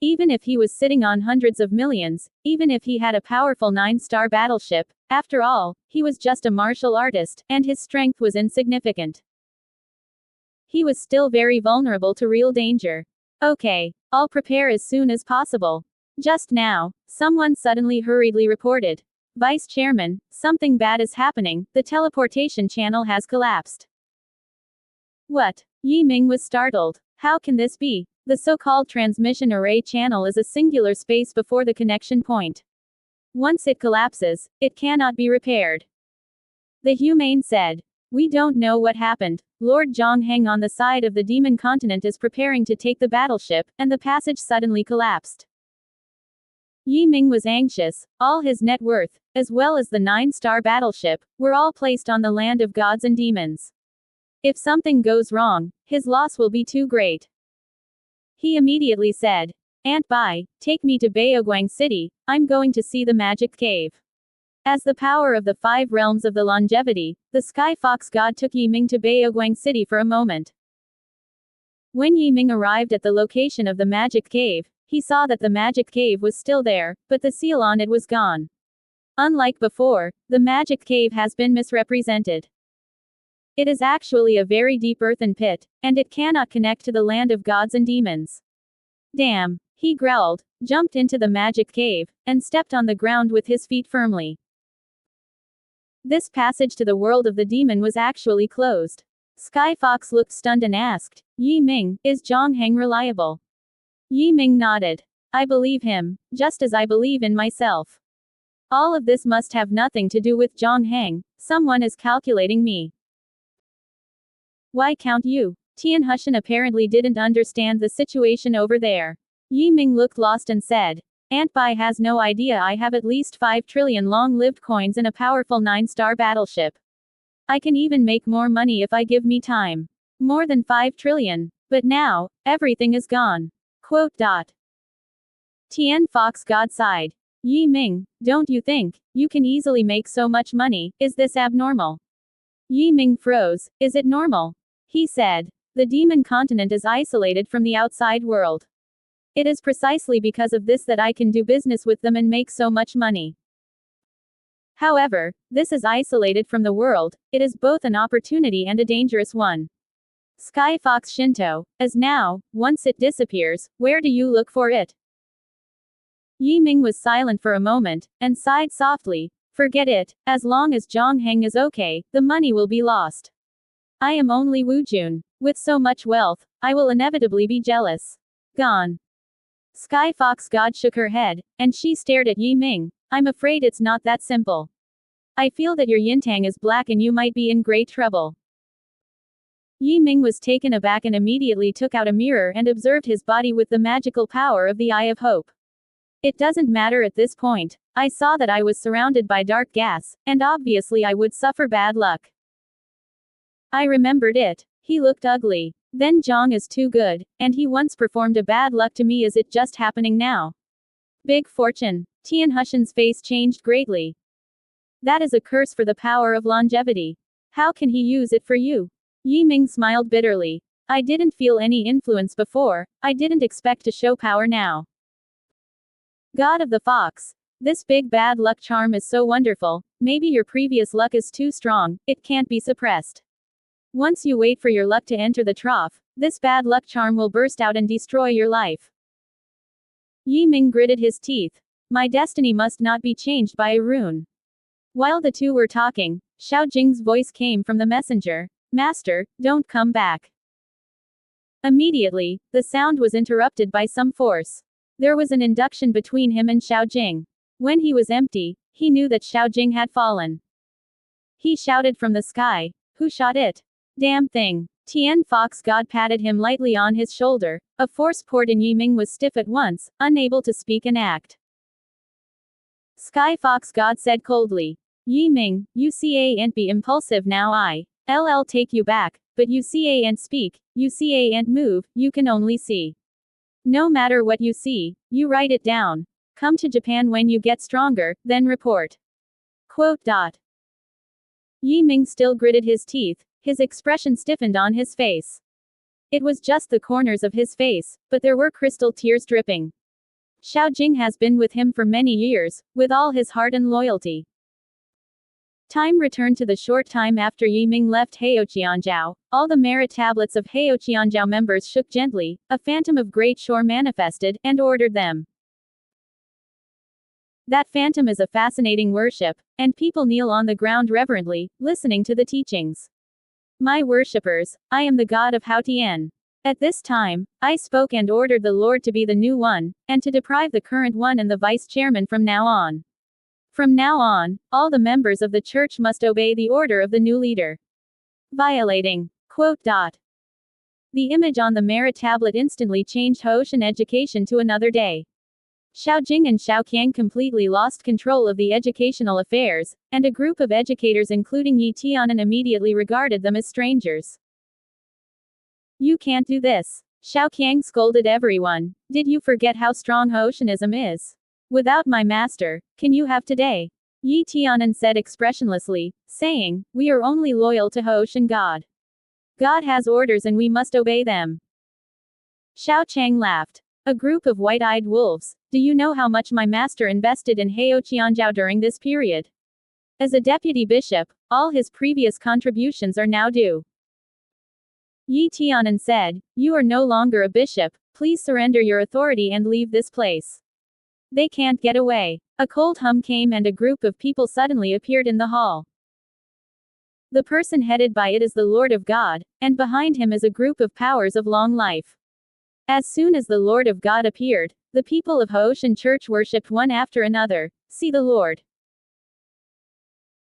Even if he was sitting on hundreds of millions, even if he had a powerful 9-star battleship, after all, he was just a martial artist, and his strength was insignificant. He was still very vulnerable to real danger. Okay, I'll prepare as soon as possible. Just now, someone suddenly hurriedly reported. Vice Chairman, something bad is happening, the teleportation channel has collapsed. What? Yi Ming was startled. How can this be? The so-called transmission array channel is a singular space before the connection point. Once it collapses, it cannot be repaired. The Humane said. We don't know what happened. Lord Zhang Heng on the side of the demon continent is preparing to take the battleship, and the passage suddenly collapsed. Yi Ming was anxious. All his net worth, as well as the 9-star battleship, were all placed on the land of gods and demons. If something goes wrong, his loss will be too great. He immediately said, Aunt Bai, take me to Baoguang City, I'm going to see the magic cave. As the power of the 5 realms of the longevity, the Sky Fox God took Yi Ming to Baoguang City for a moment. When Yi Ming arrived at the location of the magic cave, he saw that the magic cave was still there, but the seal on it was gone. Unlike before, the magic cave has been misrepresented. It is actually a very deep earthen pit, and it cannot connect to the land of gods and demons. Damn, he growled, jumped into the magic cave, and stepped on the ground with his feet firmly. This passage to the world of the demon was actually closed. Sky Fox looked stunned and asked, Yi Ming, is Zhang Heng reliable? Yi Ming nodded. I believe him, just as I believe in myself. All of this must have nothing to do with Zhang Heng. Someone is calculating me. Why count you? Tian Hushan apparently didn't understand the situation over there. Yi Ming looked lost and said, Aunt Bai has no idea I have at least 5 trillion long-lived coins in a powerful 9-star battleship. I can even make more money if I give me time. More than 5 trillion. But now, everything is gone. Quote. Tian Fox God sighed. Yi Ming, don't you think you can easily make so much money? Is this abnormal? Yi Ming froze. Is it normal? He said. The demon continent is isolated from the outside world. It is precisely because of this that I can do business with them and make so much money. However, this is isolated from the world. It is both an opportunity and a dangerous one. Sky Fox Shinto, as now, once it disappears, where do you look for it? Yi Ming was silent for a moment, and sighed softly. Forget it, as long as Zhang Heng is okay, the money will be lost. I am only Wu Jun. With so much wealth, I will inevitably be jealous. Gone. Sky Fox God shook her head, and she stared at Yi Ming. I'm afraid it's not that simple. I feel that your Yintang is black and you might be in great trouble. Yi Ming was taken aback and immediately took out a mirror and observed his body with the magical power of the Eye of Hope. It doesn't matter at this point. I saw that I was surrounded by dark gas, and obviously I would suffer bad luck. I remembered it. He looked ugly. Then Zhang is too good, and he once performed a bad luck to me. Is it just happening now? Big fortune. Tian Hushan's face changed greatly. That is a curse for the power of longevity. How can he use it for you? Yi Ming smiled bitterly. I didn't feel any influence before. I didn't expect to show power now. God of the Fox. This big bad luck charm is so wonderful. Maybe your previous luck is too strong. It can't be suppressed. Once you wait for your luck to enter the trough, this bad luck charm will burst out and destroy your life. Yi Ming gritted his teeth. My destiny must not be changed by a rune. While the two were talking, Xiao Jing's voice came from the messenger. Master, don't come back. Immediately, the sound was interrupted by some force. There was an induction between him and Xiao Jing. When he was empty, he knew that Xiao Jing had fallen. He shouted from the sky, who shot it? Damn thing. Tian Fox God patted him lightly on his shoulder. A force poured in. Yi Ming was stiff at once, unable to speak and act. Sky Fox God said coldly. Yi Ming, you can't be impulsive now. I'll take you back, but you can't speak, you can't move, you can only see. No matter what you see, you write it down. Come to Japan when you get stronger, then report. Quote. Yi Ming still gritted his teeth, his expression stiffened on his face. It was just the corners of his face, but there were crystal tears dripping. Xiao Jing has been with him for many years, with all his heart and loyalty. Time returned to the short time after Yi Ming left Heoqianzhou. All the merit tablets of Heoqianzhou members shook gently, a phantom of Great Shore manifested, and ordered them. That phantom is a fascinating worship, and people kneel on the ground reverently, listening to the teachings. My worshippers, I am the god of Haotian. At this time, I spoke and ordered the Lord to be the new one, and to deprive the current one and the vice chairman from now on. From now on, all the members of the church must obey the order of the new leader. Violating. Quote. The image on the merit tablet instantly changed Haoshan education to another day. Xiao Jing and Xiao Qiang completely lost control of the educational affairs, and a group of educators including Yi Tianan immediately regarded them as strangers. You can't do this. Xiao Qiang scolded everyone. Did you forget how strong Haoshanism is? Without my master, can you have today? Yi Tianan said expressionlessly, saying, we are only loyal to Haoshan God. God has orders and we must obey them. Xiao Chang laughed. A group of white-eyed wolves. Do you know how much my master invested in Heoqianzhou during this period? As a deputy bishop, all his previous contributions are now due. Yi Tianan said, you are no longer a bishop, please surrender your authority and leave this place. They can't get away. A cold hum came and a group of people suddenly appeared in the hall. The person headed by it is the Lord of God, and behind him is a group of powers of long life. As soon as the Lord of God appeared, the people of Haoshan Church worshipped one after another. See the Lord.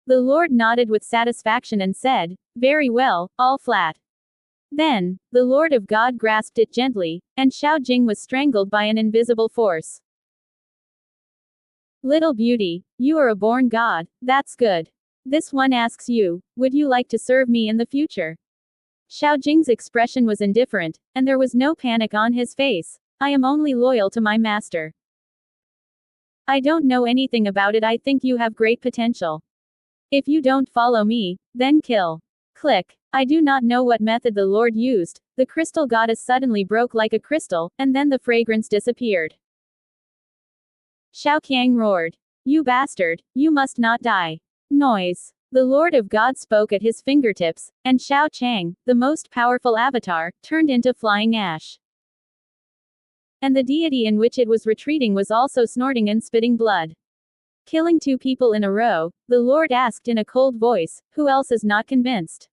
The Lord nodded with satisfaction and said, "Very well, all flat." Then, the Lord of God grasped it gently, and Xiao Jing was strangled by an invisible force. Little beauty, you are a born god, that's good. This one asks you, would you like to serve me in the future? Xiao Jing's expression was indifferent, and there was no panic on his face. I am only loyal to my master. I don't know anything about it. I think you have great potential. If you don't follow me, then kill. Click. I do not know what method the Lord used. The crystal goddess suddenly broke like a crystal, and then the fragrance disappeared. Xiao Qiang roared. You bastard, you must not die. Noise. The Lord of God spoke at his fingertips, and Xiao Qiang, the most powerful avatar, turned into flying ash. And the deity in which it was retreating was also snorting and spitting blood. Killing 2 people in a row, the Lord asked in a cold voice, who else is not convinced?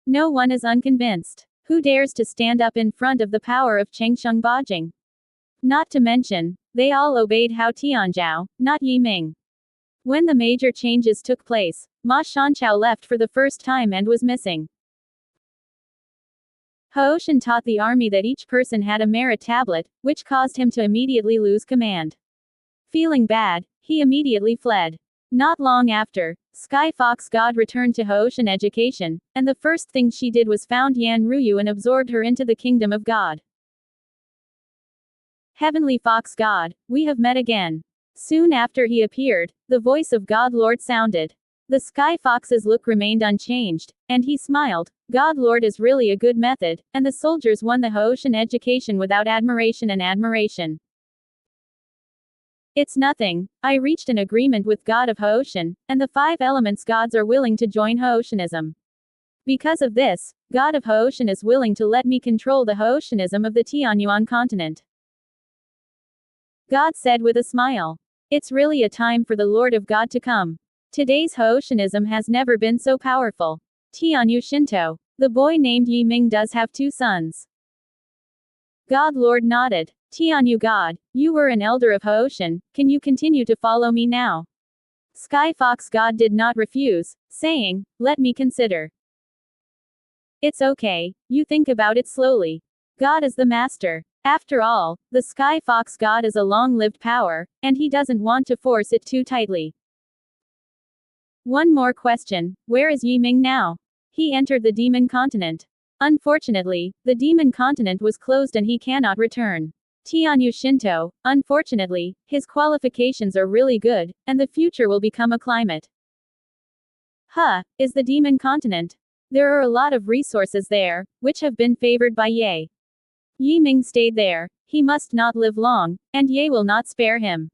No one is unconvinced. Who dares to stand up in front of the power of Changsheng Bajing? Not to mention, they all obeyed Hao Tianzhao, not Yi Ming. When the major changes took place, Ma Shanchao left for the first time and was missing. Hoshan taught the army that each person had a merit tablet, which caused him to immediately lose command. Feeling bad, he immediately fled. Not long after, Sky Fox God returned to Hoshan education, and the first thing she did was found Yan Ruyu and absorbed her into the kingdom of God. Heavenly Fox God, we have met again. Soon after he appeared, the voice of God Lord sounded. The Sky Fox's look remained unchanged, and he smiled. God Lord is really a good method, and the soldiers won the Hoshan education without admiration and admiration. It's nothing. I reached an agreement with God of Hoshan, and the 5 elements gods are willing to join Hoshanism. Because of this, God of Hoshan is willing to let me control the Hoshanism of the Tianyuan continent. God said with a smile. It's really a time for the Lord of God to come. Today's Hoshanism has never been so powerful. Tianyu Shinto. The boy named Yi Ming does have 2 sons. God Lord nodded. Tianyu God, you were an elder of Hoshan, can you continue to follow me now? Sky Fox God did not refuse, saying, let me consider. It's okay, you think about it slowly. God is the master. After all, the Sky Fox God is a long-lived power, and he doesn't want to force it too tightly. One more question, where is Yi Ming now? He entered the demon continent. Unfortunately, the demon continent was closed and he cannot return. Tianyu Shinto, unfortunately, his qualifications are really good, and the future will become a climate. Is the demon continent? There are a lot of resources there, which have been favored by Ye. Yi Ming stayed there, he must not live long, and Ye will not spare him.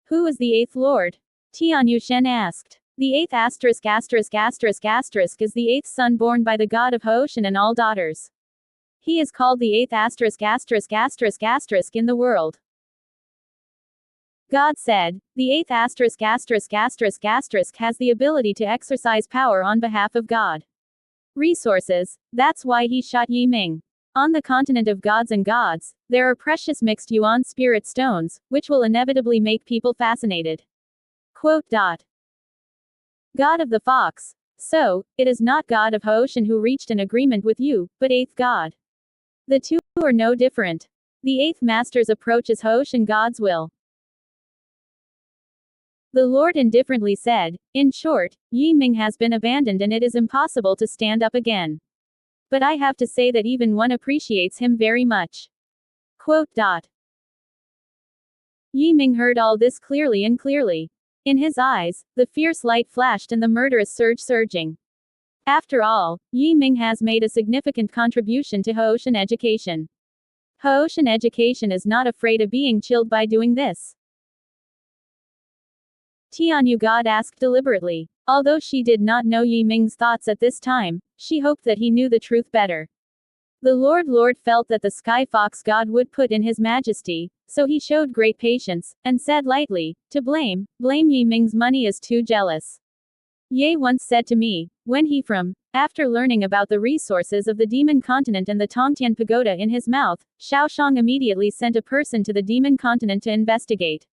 Who is the 8th Lord? Tianyu Shen asked. The 8th ****** is the 8th son born by the god of Hoshan and all daughters. He is called the 8th ***** in the world. God said, the 8th ***** has the ability to exercise power on behalf of God. Resources, that's why he shot Yi Ming. On the continent of gods and gods, there are precious mixed yuan spirit stones, which will inevitably make people fascinated. Quote. God of the Fox. So, it is not God of Hoshan who reached an agreement with you, but 8th God. The 2 are no different. The 8th master's approach is Hoshan God's will. The Lord indifferently said, in short, Yi Ming has been abandoned and it is impossible to stand up again. But I have to say that even one appreciates him very much. Quote. Yi Ming heard all this clearly and clearly. In his eyes, the fierce light flashed and the murderous surge surging. After all, Yi Ming has made a significant contribution to Hoshan education. Hoshan education is not afraid of being chilled by doing this. Tianyu God asked deliberately. Although she did not know Yi Ming's thoughts at this time, she hoped that he knew the truth better. The Lord felt that the Sky Fox God would put in his majesty, so he showed great patience, and said lightly, to blame Yi Ming's money is too jealous. Ye once said to me, when he after learning about the resources of the demon continent and the Tongtian pagoda in his mouth, Xiao Shang immediately sent a person to the demon continent to investigate.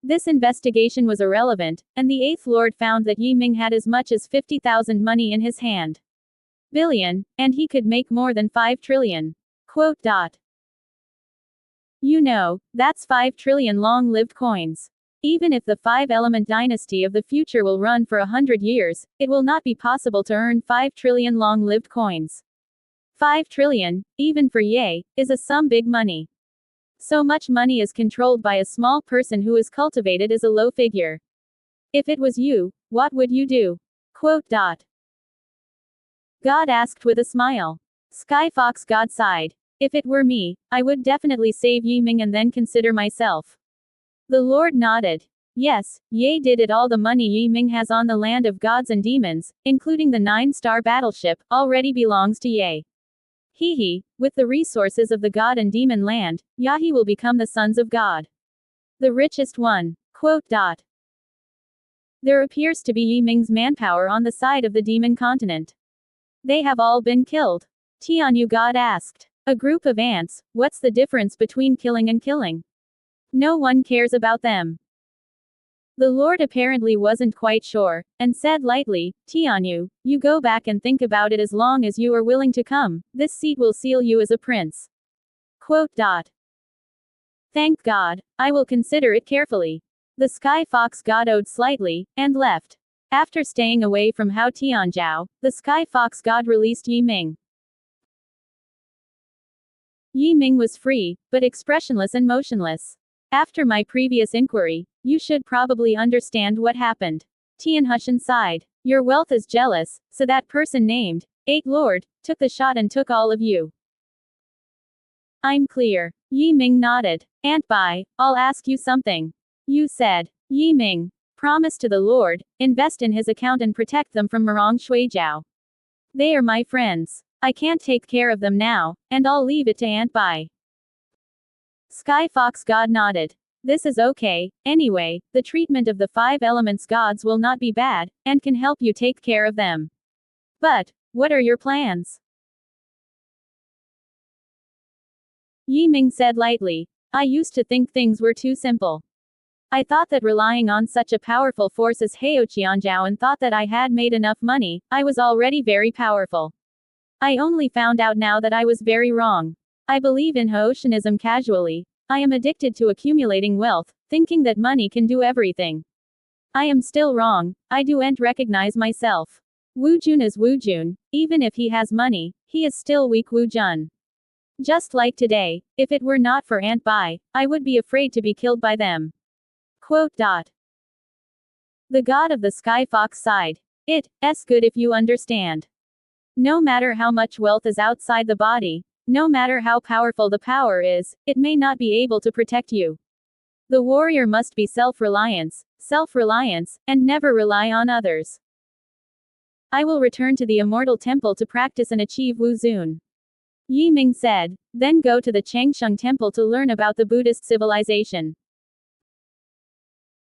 This investigation was irrelevant, and the Eighth Lord found that Yi Ming had as much as 50,000 money in his hand. Billion, and he could make more than 5 trillion. Quote. You know, that's 5 trillion long-lived coins. Even if the 5-element dynasty of the future will run for 100 years, it will not be possible to earn 5 trillion long-lived coins. 5 trillion, even for Ye, is a sum big money. So much money is controlled by a small person who is cultivated as a low figure. If it was you, what would you do? Quote. God asked with a smile. Sky Fox God sighed. If it were me, I would definitely save Yi Ming and then consider myself. The Lord nodded. Yes, Ye did it. All the money Yi Ming has on the land of gods and demons, including the 9-star battleship, already belongs to Ye. He, with the resources of the god and demon land, Yahi will become the sons of God. The richest one. Quote. There appears to be Yi Ming's manpower on the side of the demon continent. They have all been killed. Tianyu God asked. A group of ants, what's the difference between killing and killing? No one cares about them. The Lord apparently wasn't quite sure, and said lightly, Tianyu, you go back and think about it. As long as you are willing to come, this seat will seal you as a prince. Quote. Thank God, I will consider it carefully. The Sky Fox God owed slightly, and left. After staying away from Hao Tianzhao, the Sky Fox God released Yi Ming. Yi Ming was free, but expressionless and motionless. After my previous inquiry, you should probably understand what happened. Tianhushan sighed. Your wealth is jealous, so that person named Eight Lord took the shot and took all of you. I'm clear. Yi Ming nodded. And I'll ask you something. You said, Yi Ming, promise to the Lord, invest in his account and protect them from Murong Shuijiao. They are my friends. I can't take care of them now, and I'll leave it to Aunt Bai. Sky Fox God nodded. This is okay. Anyway, the treatment of the 5 elements gods will not be bad, and can help you take care of them. But, what are your plans? Yi Ming said lightly. I used to think things were too simple. I thought that relying on such a powerful force as Hao Qianzhao and thought that I had made enough money, I was already very powerful. I only found out now that I was very wrong. I believe in Haotianism casually. I am addicted to accumulating wealth, thinking that money can do everything. I am still wrong. I don't recognize myself. Wu Jun is Wu Jun. Even if he has money, he is still weak Wu Jun. Just like today, if it were not for Aunt Bai, I would be afraid to be killed by them. Quote. The god of the Sky Fox sighed. It's good if you understand. No matter how much wealth is outside the body, no matter how powerful the power is, it may not be able to protect you. The warrior must be self-reliance, and never rely on others. I will return to the Immortal Temple to practice and achieve Wu Zun. Yi Ming said, then go to the Changsheng Temple to learn about the Buddhist civilization.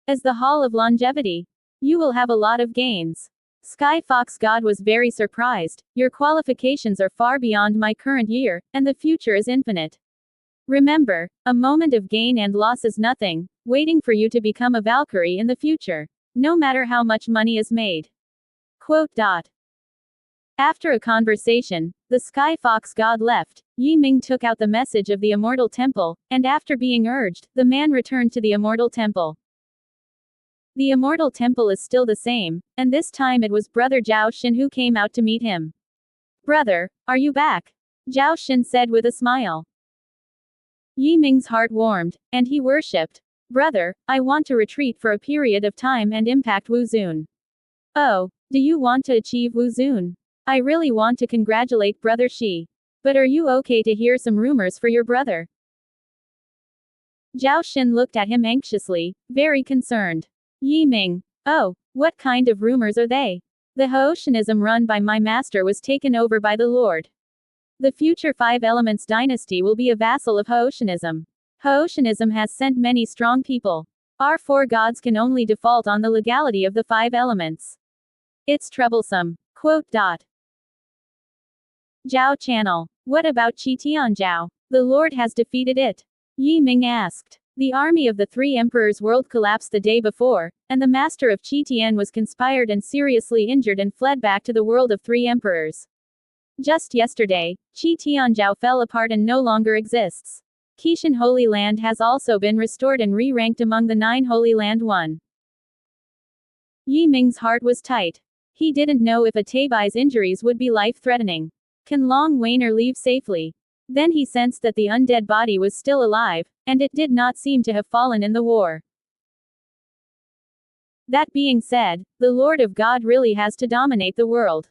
As the Hall of Longevity, you will have a lot of gains. Sky Fox God was very surprised. Your qualifications are far beyond my current year, and the future is infinite. Remember, a moment of gain and loss is nothing, waiting for you to become a Valkyrie in the future. No matter how much money is made. Quote. After a conversation, the Sky Fox God left. Yi Ming took out the message of the Immortal Temple, and after being urged, the man returned to the Immortal Temple. The Immortal Temple is still the same, and this time it was Brother Zhao Xin who came out to meet him. Brother, are you back? Zhao Xin said with a smile. Yi Ming's heart warmed, and he worshipped. Brother, I want to retreat for a period of time and impact Wu Zun. Oh, do you want to achieve Wu Zun? I really want to congratulate Brother Shi. But are you okay to hear some rumors for your brother? Zhao Xin looked at him anxiously, very concerned. Yi Ming. Oh, what kind of rumors are they? The Haotianism run by my master was taken over by the Lord. The future 5 Elements dynasty will be a vassal of Haotianism. Haotianism has sent many strong people. Our 4 gods can only default on the legality of the 5 elements. It's troublesome. Quote. Zhao Channel. What about Qi Tianzhao? The Lord has defeated it. Yi Ming asked. The army of the three emperors' world collapsed the day before, and the master of Qi Tian was conspired and seriously injured and fled back to the world of three emperors. Just yesterday, Qi Tianzhou fell apart and no longer exists. Qishan Holy Land has also been restored and re-ranked among the 9 Holy Land 1. Yi Ming's heart was tight. He didn't know if Atabai's injuries would be life-threatening. Can Long Wainer leave safely? Then he sensed that the undead body was still alive, and it did not seem to have fallen in the war. That being said, the Lord of God really has to dominate the world.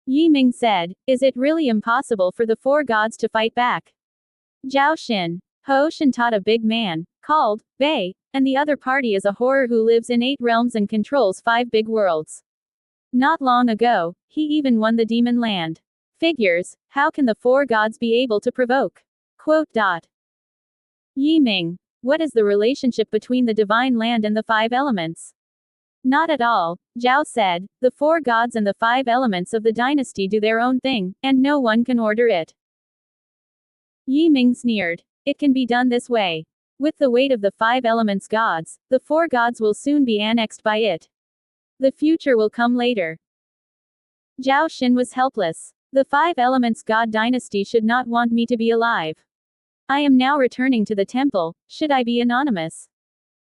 Yi Ming said, is it really impossible for the 4 gods to fight back? Zhao Xin. Ho Shen taught a big man, called Bei, and the other party is a horror who lives in 8 realms and controls 5 big worlds. Not long ago, he even won the demon land. Figures, how can the 4 gods be able to provoke? Quote. Yi Ming. What is the relationship between the divine land and the 5 elements? Not at all, Zhao said. The 4 gods and the 5 elements of the dynasty do their own thing, and no one can order it. Yi Ming sneered. It can be done this way. With the weight of the 5 elements gods, the 4 gods will soon be annexed by it. The future will come later. Zhao Xin was helpless. The 5 elements god dynasty should not want me to be alive. I am now returning to the temple, should I be anonymous?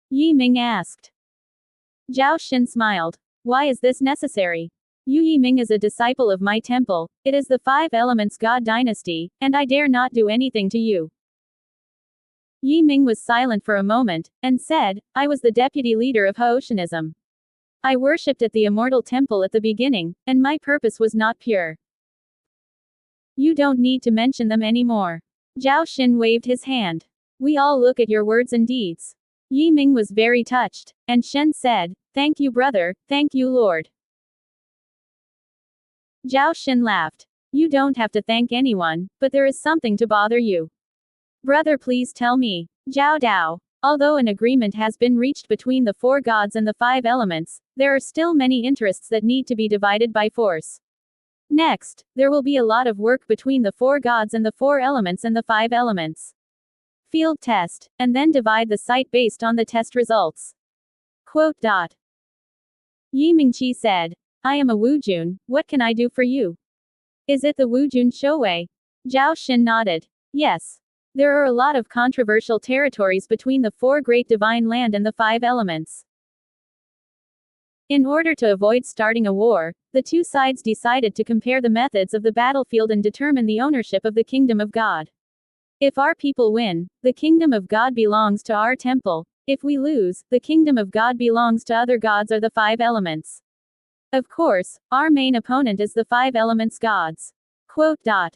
Yi Ming asked. Zhao Xin smiled. Why is this necessary? Yi Ming is a disciple of my temple, it is the 5 elements god dynasty, and I dare not do anything to you. Yi Ming was silent for a moment, and said, I was the deputy leader of Haoshanism. I worshipped at the immortal temple at the beginning, and my purpose was not pure. You don't need to mention them anymore. Zhao Xin waved his hand. We all look at your words and deeds. Yi Ming was very touched, and Shen said, thank you brother, thank you Lord. Zhao Xin laughed. You don't have to thank anyone, but there is something to bother you. Brother, please tell me. Zhao Dao. Although an agreement has been reached between the 4 gods and the 5 elements, there are still many interests that need to be divided by force. Next, there will be a lot of work between the 4 gods and the 4 elements and the 5 elements. Field test, and then divide the site based on the test results. Quote. Yi Mingqi said, I am a Wujun, what can I do for you? Is it the Wujun Shouwei? Zhao Xin nodded. Yes. There are a lot of controversial territories between the 4 great divine land and the 5 elements. In order to avoid starting a war, the 2 sides decided to compare the methods of the battlefield and determine the ownership of the Kingdom of God. If our people win, the Kingdom of God belongs to our temple. If we lose, the Kingdom of God belongs to other gods or the 5 elements. Of course, our main opponent is the 5 elements gods. Quote. Zhao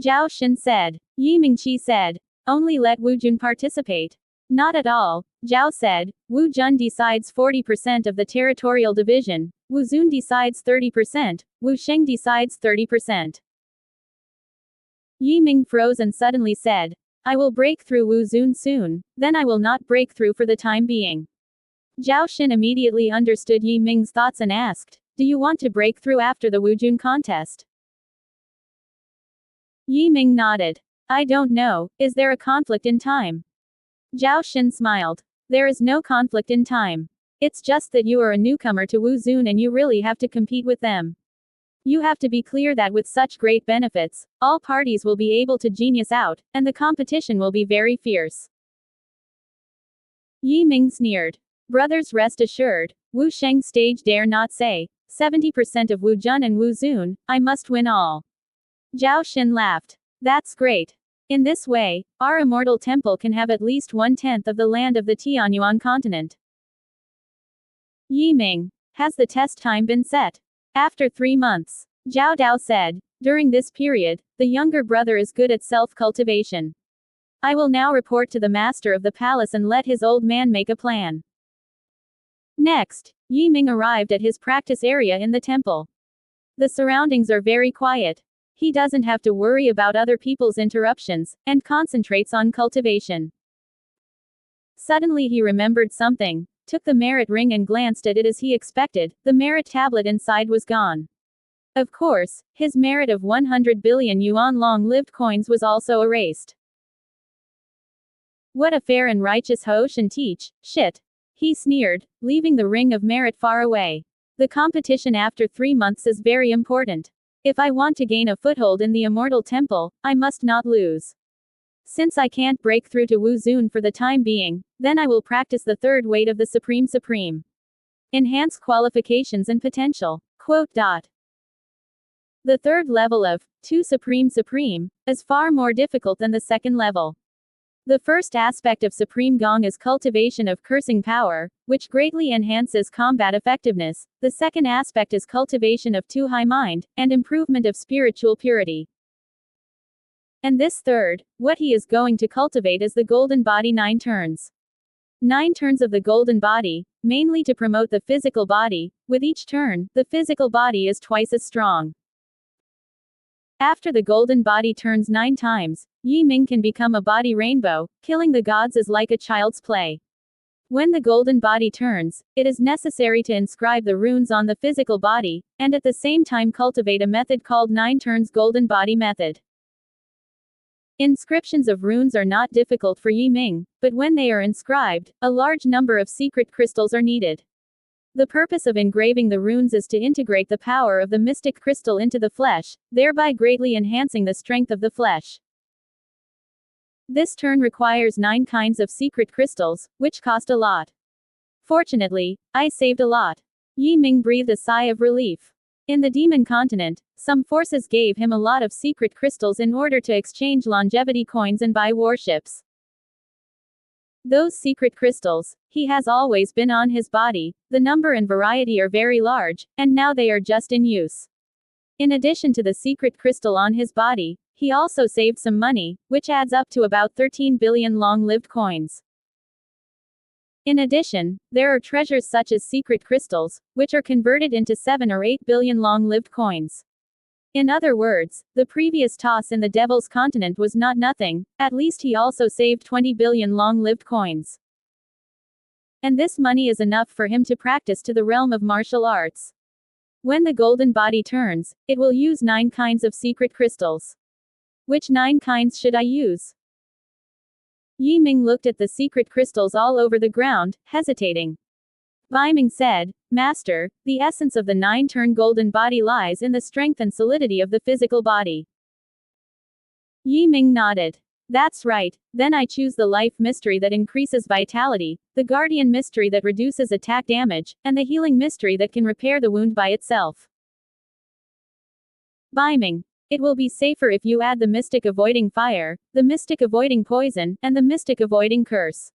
Xin said. Yi Mingqi said, only let Wu Jun participate. Not at all, Zhao said. Wu Jun decides 40% of the territorial division, Wu Zun decides 30%, Wu Sheng decides 30%. Yi Ming froze and suddenly said, I will break through Wu Zun soon, then I will not break through for the time being. Zhao Xin immediately understood Yi Ming's thoughts and asked, do you want to break through after the Wu Jun contest? Yi Ming nodded. I don't know, is there a conflict in time? Zhao Xin smiled. There is no conflict in time. It's just that you are a newcomer to Wu Zun and you really have to compete with them. You have to be clear that with such great benefits, all parties will be able to genius out, and the competition will be very fierce. Yi Ming sneered. Brothers, rest assured, Wu Sheng stage dare not say, 70% of Wu Jun and Wu Zun, I must win all. Zhao Xin laughed. That's great. In this way, our immortal temple can have at least 1/10 of the land of the Tianyuan continent. Yi Ming. Has the test time been set? After 3 months. Zhao Dao said. During this period, the younger brother is good at self-cultivation. I will now report to the master of the palace and let his old man make a plan. Next, Yi Ming arrived at his practice area in the temple. The surroundings are very quiet. He doesn't have to worry about other people's interruptions, and concentrates on cultivation. Suddenly he remembered something, took the merit ring and glanced at it as he expected, the merit tablet inside was gone. Of course, his merit of 100 billion yuan long-lived coins was also erased. What a fair and righteous Hoshin teach, shit. He sneered, leaving the ring of merit far away. The competition after 3 months is very important. If I want to gain a foothold in the immortal temple, I must not lose. Since I can't break through to Wu Zun for the time being, then I will practice the third weight of the Supreme. Enhance qualifications and potential. Quote. The third level of 2 Supreme is far more difficult than the second level. The first aspect of Supreme Gong is cultivation of cursing power, which greatly enhances combat effectiveness. The second aspect is cultivation of 2 High Mind, and improvement of spiritual purity. And this third, what he is going to cultivate is the Golden Body 9 turns. 9 turns of the Golden Body, mainly to promote the physical body. With each turn, the physical body is twice as strong. After the Golden Body turns 9 times, Yi Ming can become a body rainbow. Killing the gods is like a child's play. When the Golden Body turns, it is necessary to inscribe the runes on the physical body, and at the same time cultivate a method called 9 turns Golden Body method. Inscriptions of runes are not difficult for Yi Ming, but when they are inscribed, a large number of secret crystals are needed. The purpose of engraving the runes is to integrate the power of the mystic crystal into the flesh, thereby greatly enhancing the strength of the flesh. This turn requires 9 kinds of secret crystals, which cost a lot. Fortunately, I saved a lot. Yi Ming breathed a sigh of relief. In the demon continent, some forces gave him a lot of secret crystals in order to exchange longevity coins and buy warships. Those secret crystals, he has always been on his body. The number and variety are very large, and now they are just in use. In addition to the secret crystal on his body, he also saved some money, which adds up to about 13 billion long-lived coins. In addition, there are treasures such as secret crystals, which are converted into 7 or 8 billion long-lived coins. In other words, the previous toss in the Devil's Continent was not nothing. At least he also saved 20 billion long-lived coins. And this money is enough for him to practice to the realm of martial arts. When the Golden Body turns, it will use 9 kinds of secret crystals. Which 9 kinds should I use? Yi Ming looked at the secret crystals all over the ground, hesitating. Bai Ming said, Master, the essence of the 9-turn Golden Body lies in the strength and solidity of the physical body. Yi Ming nodded. That's right, then I choose the Life Mystery that increases vitality, the Guardian Mystery that reduces attack damage, and the Healing Mystery that can repair the wound by itself. Bai Ming. It will be safer if you add the Mystic Avoiding Fire, the Mystic Avoiding Poison, and the Mystic Avoiding Curse.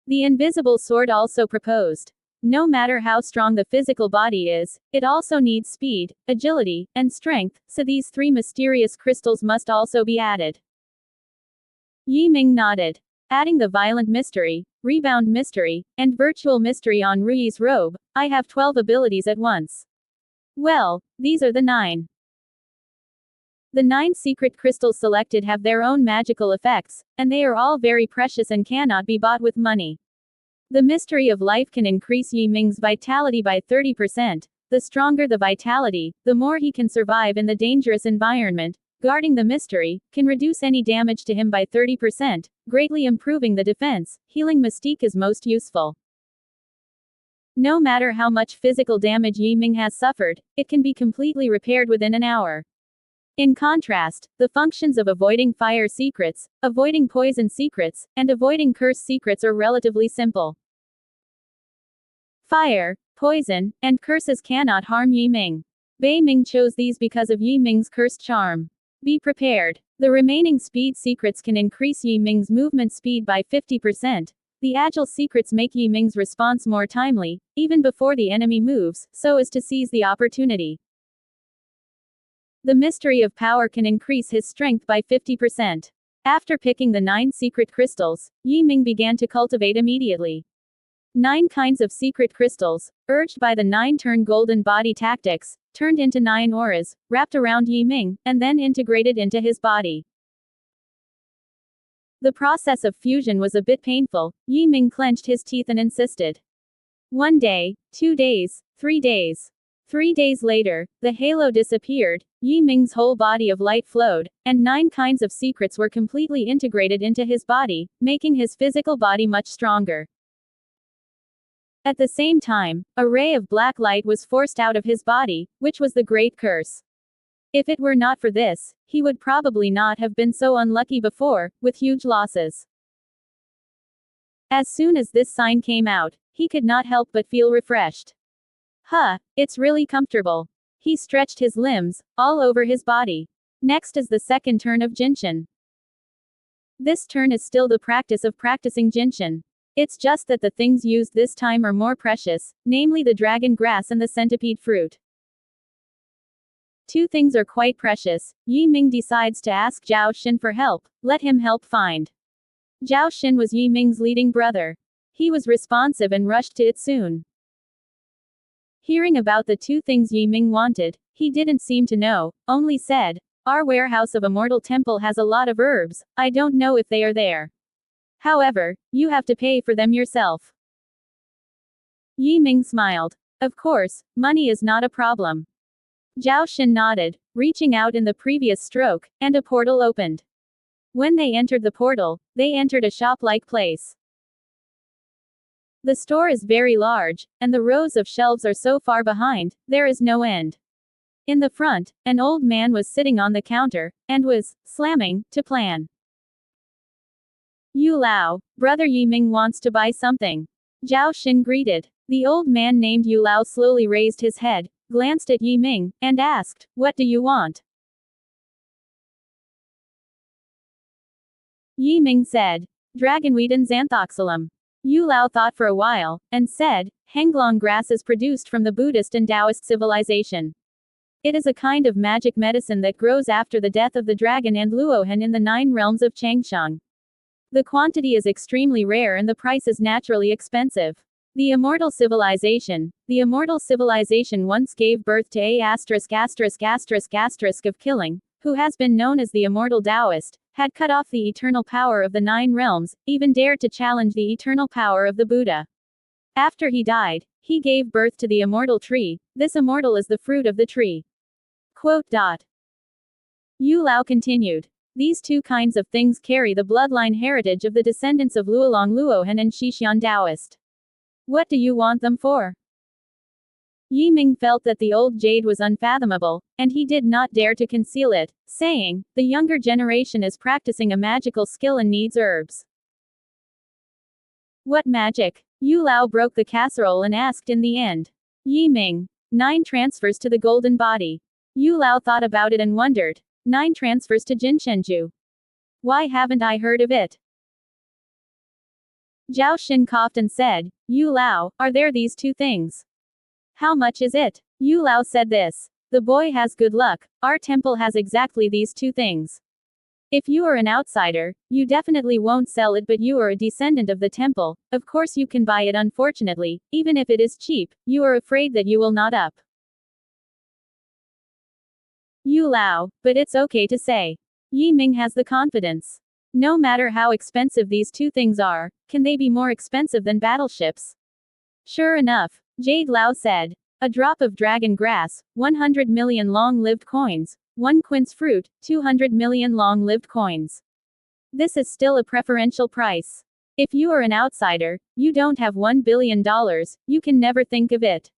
The Invisible Sword also proposed. No matter how strong the physical body is, it also needs speed, agility, and strength, so these 3 mysterious crystals must also be added. Yi Ming nodded. Adding the Violent Mystery, Rebound Mystery, and Virtual Mystery on Rui's robe, I have 12 abilities at once. Well, these are the 9. The 9 secret crystals selected have their own magical effects, and they are all very precious and cannot be bought with money. The Mystery of Life can increase Yi Ming's vitality by 30%. The stronger the vitality, the more he can survive in the dangerous environment. Guarding the Mystery can reduce any damage to him by 30%, greatly improving the defense. Healing Mystique is most useful. No matter how much physical damage Yi Ming has suffered, it can be completely repaired within an hour. In contrast, the functions of avoiding fire secrets, avoiding poison secrets, and avoiding curse secrets are relatively simple. Fire, poison, and curses cannot harm Yi Ming. Bai Ming chose these because of Yi Ming's cursed charm. Be prepared. The remaining speed secrets can increase Yi Ming's movement speed by 50%. The agile secrets make Yi Ming's response more timely, even before the enemy moves, so as to seize the opportunity. The Mystery of Power can increase his strength by 50%. After picking the 9 secret crystals, Yi Ming began to cultivate immediately. 9 kinds of secret crystals, urged by the 9-turn Golden Body tactics, turned into 9 auras, wrapped around Yi Ming, and then integrated into his body. The process of fusion was a bit painful. Yi Ming clenched his teeth and insisted. 1 day, 2 days, 3 days. 3 days later, the halo disappeared. Yi Ming's whole body of light flowed, and 9 kinds of secrets were completely integrated into his body, making his physical body much stronger. At the same time, a ray of black light was forced out of his body, which was the great curse. If it were not for this, he would probably not have been so unlucky before, with huge losses. As soon as this sign came out, he could not help but feel refreshed. Huh, it's really comfortable. He stretched his limbs, all over his body. Next is the second turn of Jinshin. This turn is still the practice of practicing Jinshin. It's just that the things used this time are more precious, namely the dragon grass and the centipede fruit. 2 things are quite precious. Yi Ming decides to ask Zhao Xin for help, let him help find. Zhao Xin was Yi Ming's leading brother. He was responsive and rushed to it soon. Hearing about the 2 things Yi Ming wanted, he didn't seem to know, only said, "Our warehouse of Immortal Temple has a lot of herbs, I don't know if they are there. However, you have to pay for them yourself." Yi Ming smiled. Of course, money is not a problem. Zhao Xin nodded, reaching out in the previous stroke, and a portal opened. When they entered the portal, they entered a shop-like place. The store is very large, and the rows of shelves are so far behind, there is no end. In the front, an old man was sitting on the counter, and was slamming to plan. "Yu Lao, brother Yi Ming wants to buy something." Zhao Xin greeted. The old man named Yu Lao slowly raised his head, glanced at Yi Ming, and asked, "What do you want?" Yi Ming said, "Dragonweed and Xanthoxylum." Yu Lao thought for a while, and said, "Henglong grass is produced from the Buddhist and Taoist civilization. It is a kind of magic medicine that grows after the death of the dragon and Luohan in the 9 realms of Changsheng. The quantity is extremely rare and the price is naturally expensive. The immortal civilization once gave birth to a **** of killing, who has been known as the immortal Taoist, had cut off the eternal power of the 9 realms, even dared to challenge the eternal power of the Buddha. After he died, he gave birth to the immortal tree. This immortal is the fruit of the tree." Yu Lao continued. These 2 kinds of things carry the bloodline heritage of the descendants of Luolong Luohan and Shixian Taoist. What do you want them for? Yi Ming felt that the old jade was unfathomable, and he did not dare to conceal it, saying, "The younger generation is practicing a magical skill and needs herbs." "What magic?" Yu Lao broke the casserole and asked in the end. Yi Ming. 9 transfers to the golden body. Yu Lao thought about it and wondered. 9 transfers to Jinshenju. Why haven't I heard of it? Zhao Xin coughed and said, "Yu Lao, are there these 2 things? How much is it?" Yu Lao said this. "The boy has good luck, our temple has exactly these 2 things. If you are an outsider, you definitely won't sell it, but you are a descendant of the temple, of course you can buy it. Unfortunately, even if it is cheap, you are afraid that you will not up." Yu Lao, but it's okay to say. Yi Ming has the confidence. No matter how expensive these 2 things are, can they be more expensive than battleships? Sure enough, Jade Lao said. A drop of dragon grass, 100 million long-lived coins. 1 quince fruit, 200 million long-lived coins. This is still a preferential price. If you are an outsider, you don't have $1 billion, you can never think of it.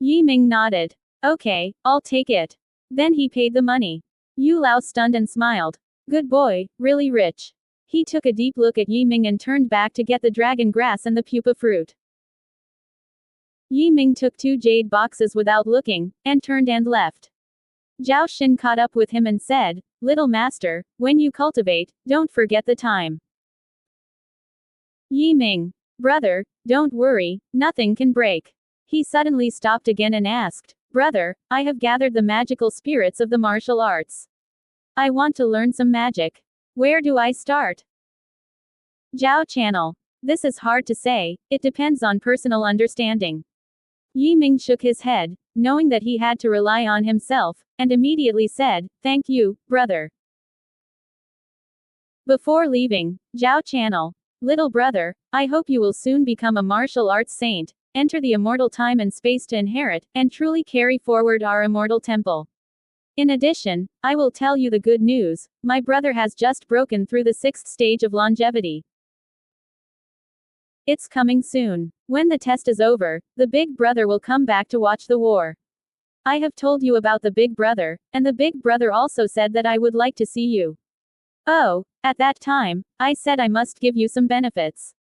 Yi Ming nodded. Okay, I'll take it. Then he paid the money. Yu Lao stunned and smiled. Good boy, really rich. He took a deep look at Yi Ming and turned back to get the dragon grass and the pupa fruit. Yi Ming took 2 jade boxes without looking, and turned and left. Zhao Xin caught up with him and said, "Little master, when you cultivate, don't forget the time." Yi Ming. Brother, don't worry, nothing can break. He suddenly stopped again and asked, Brother, I have gathered the magical spirits of the martial arts. I want to learn some magic. Where do I start? Zhao Channel. This is hard to say, it depends on personal understanding. Yi Ming shook his head, knowing that he had to rely on himself, and immediately said, Thank you, brother. Before leaving, Zhao Channel. Little brother, I hope you will soon become a martial arts saint, enter the immortal time and space to inherit, and truly carry forward our immortal temple. In addition, I will tell you the good news, my brother has just broken through the 6th stage of longevity. It's coming soon. When the test is over, the big brother will come back to watch the war. I have told you about the big brother, and the big brother also said that I would like to see you. Oh, at that time, I said I must give you some benefits.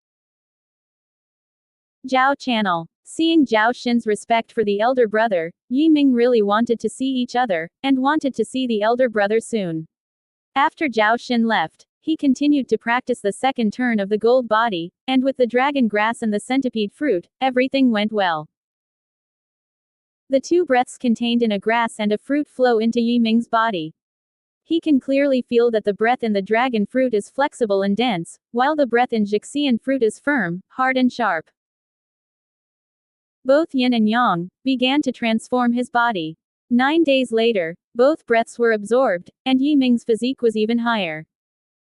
Zhao Channel. Seeing Zhao Xin's respect for the elder brother, Yi Ming really wanted to see each other, and wanted to see the elder brother soon. After Zhao Xin left, he continued to practice the second turn of the gold body, and with the dragon grass and the centipede fruit, everything went well. The 2 breaths contained in a grass and a fruit flow into Yi Ming's body. He can clearly feel that the breath in the dragon fruit is flexible and dense, while the breath in Jixian fruit is firm, hard and sharp. Both yin and yang began to transform his body. 9 days later, both breaths were absorbed, and Yi Ming's physique was even higher.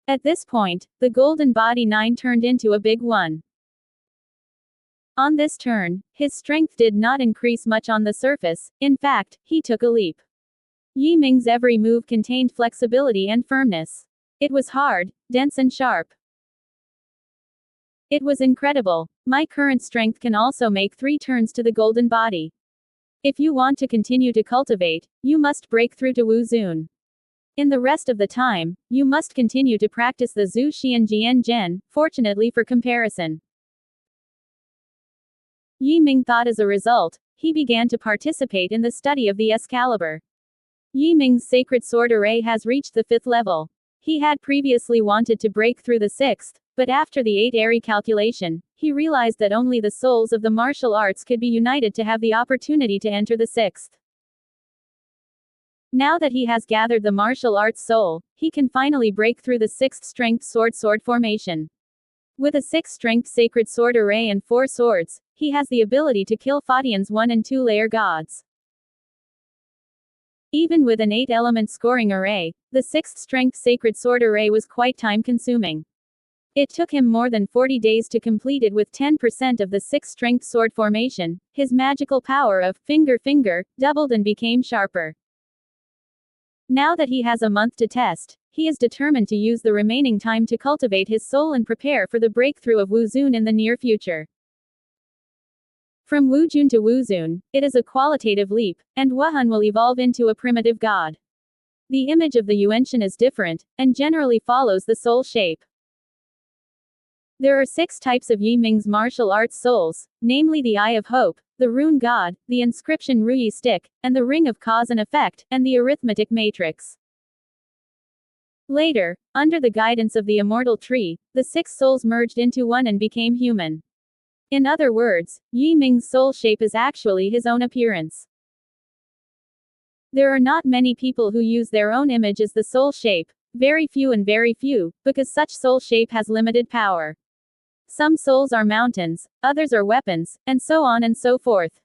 At this point, the golden body 9 turned into a big 1. On this turn, his strength did not increase much on the surface, in fact, he took a leap. Yi Ming's every move contained flexibility and firmness. It was hard, dense and sharp. It was incredible. My current strength can also make 3 turns to the golden body. If you want to continue to cultivate, you must break through to Wu Zun. In the rest of the time, you must continue to practice the Zhu Xian Jian Zhen, fortunately for comparison. Yi Ming thought as a result, he began to participate in the study of the Excalibur. Yi Ming's sacred sword array has reached the 5th level. He had previously wanted to break through the 6th, but after the 8 airy calculation, he realized that only the souls of the martial arts could be united to have the opportunity to enter the 6th. Now that he has gathered the martial arts soul, he can finally break through the 6th strength sword formation. With a 6th strength sacred sword array and 4 swords, he has the ability to kill Fadian's 1 and 2 layer gods. Even with an 8 element scoring array, the 6th strength sacred sword array was quite time consuming. It took him more than 40 days to complete it with 10% of the 6th strength sword formation. His magical power of finger doubled and became sharper. Now that he has a month to test, he is determined to use the remaining time to cultivate his soul and prepare for the breakthrough of Wu Zun in the near future. From Wu Jun to Wu Zun, it is a qualitative leap, and Wuhan will evolve into a primitive god. The image of the Yuanshan is different, and generally follows the soul shape. There are 6 types of Yi Ming's martial arts souls, namely the Eye of Hope, the Rune God, the Inscription Ruyi Stick, and the Ring of Cause and Effect, and the Arithmetic Matrix. Later, under the guidance of the Immortal Tree, the 6 souls merged into one and became human. In other words, Yi Ming's soul shape is actually his own appearance. There are not many people who use their own image as the soul shape, very few, because such soul shape has limited power. Some souls are mountains, others are weapons, and so on and so forth.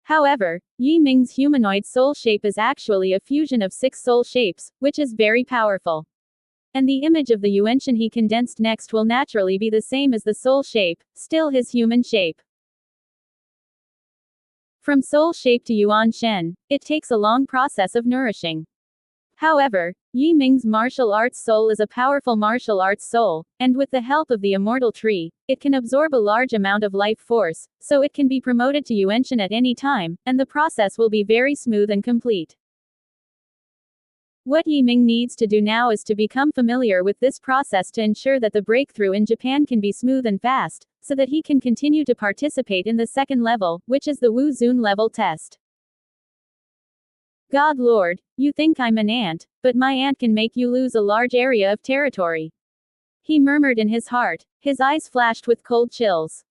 However, Yi Ming's humanoid soul shape is actually a fusion of 6 soul shapes, which is very powerful. And the image of the Yuanshan he condensed next will naturally be the same as the soul shape, still his human shape. From soul shape to Yuan Shen, it takes a long process of nourishing. However, Yi Ming's martial arts soul is a powerful martial arts soul, and with the help of the Immortal Tree, it can absorb a large amount of life force, so it can be promoted to Yuanshan at any time, and the process will be very smooth and complete. What Yi Ming needs to do now is to become familiar with this process to ensure that the breakthrough in Japan can be smooth and fast, so that he can continue to participate in the 2nd level, which is the Wu Zun level test. God Lord, you think I'm an ant, but my ant can make you lose a large area of territory. He murmured in his heart, his eyes flashed with cold chills.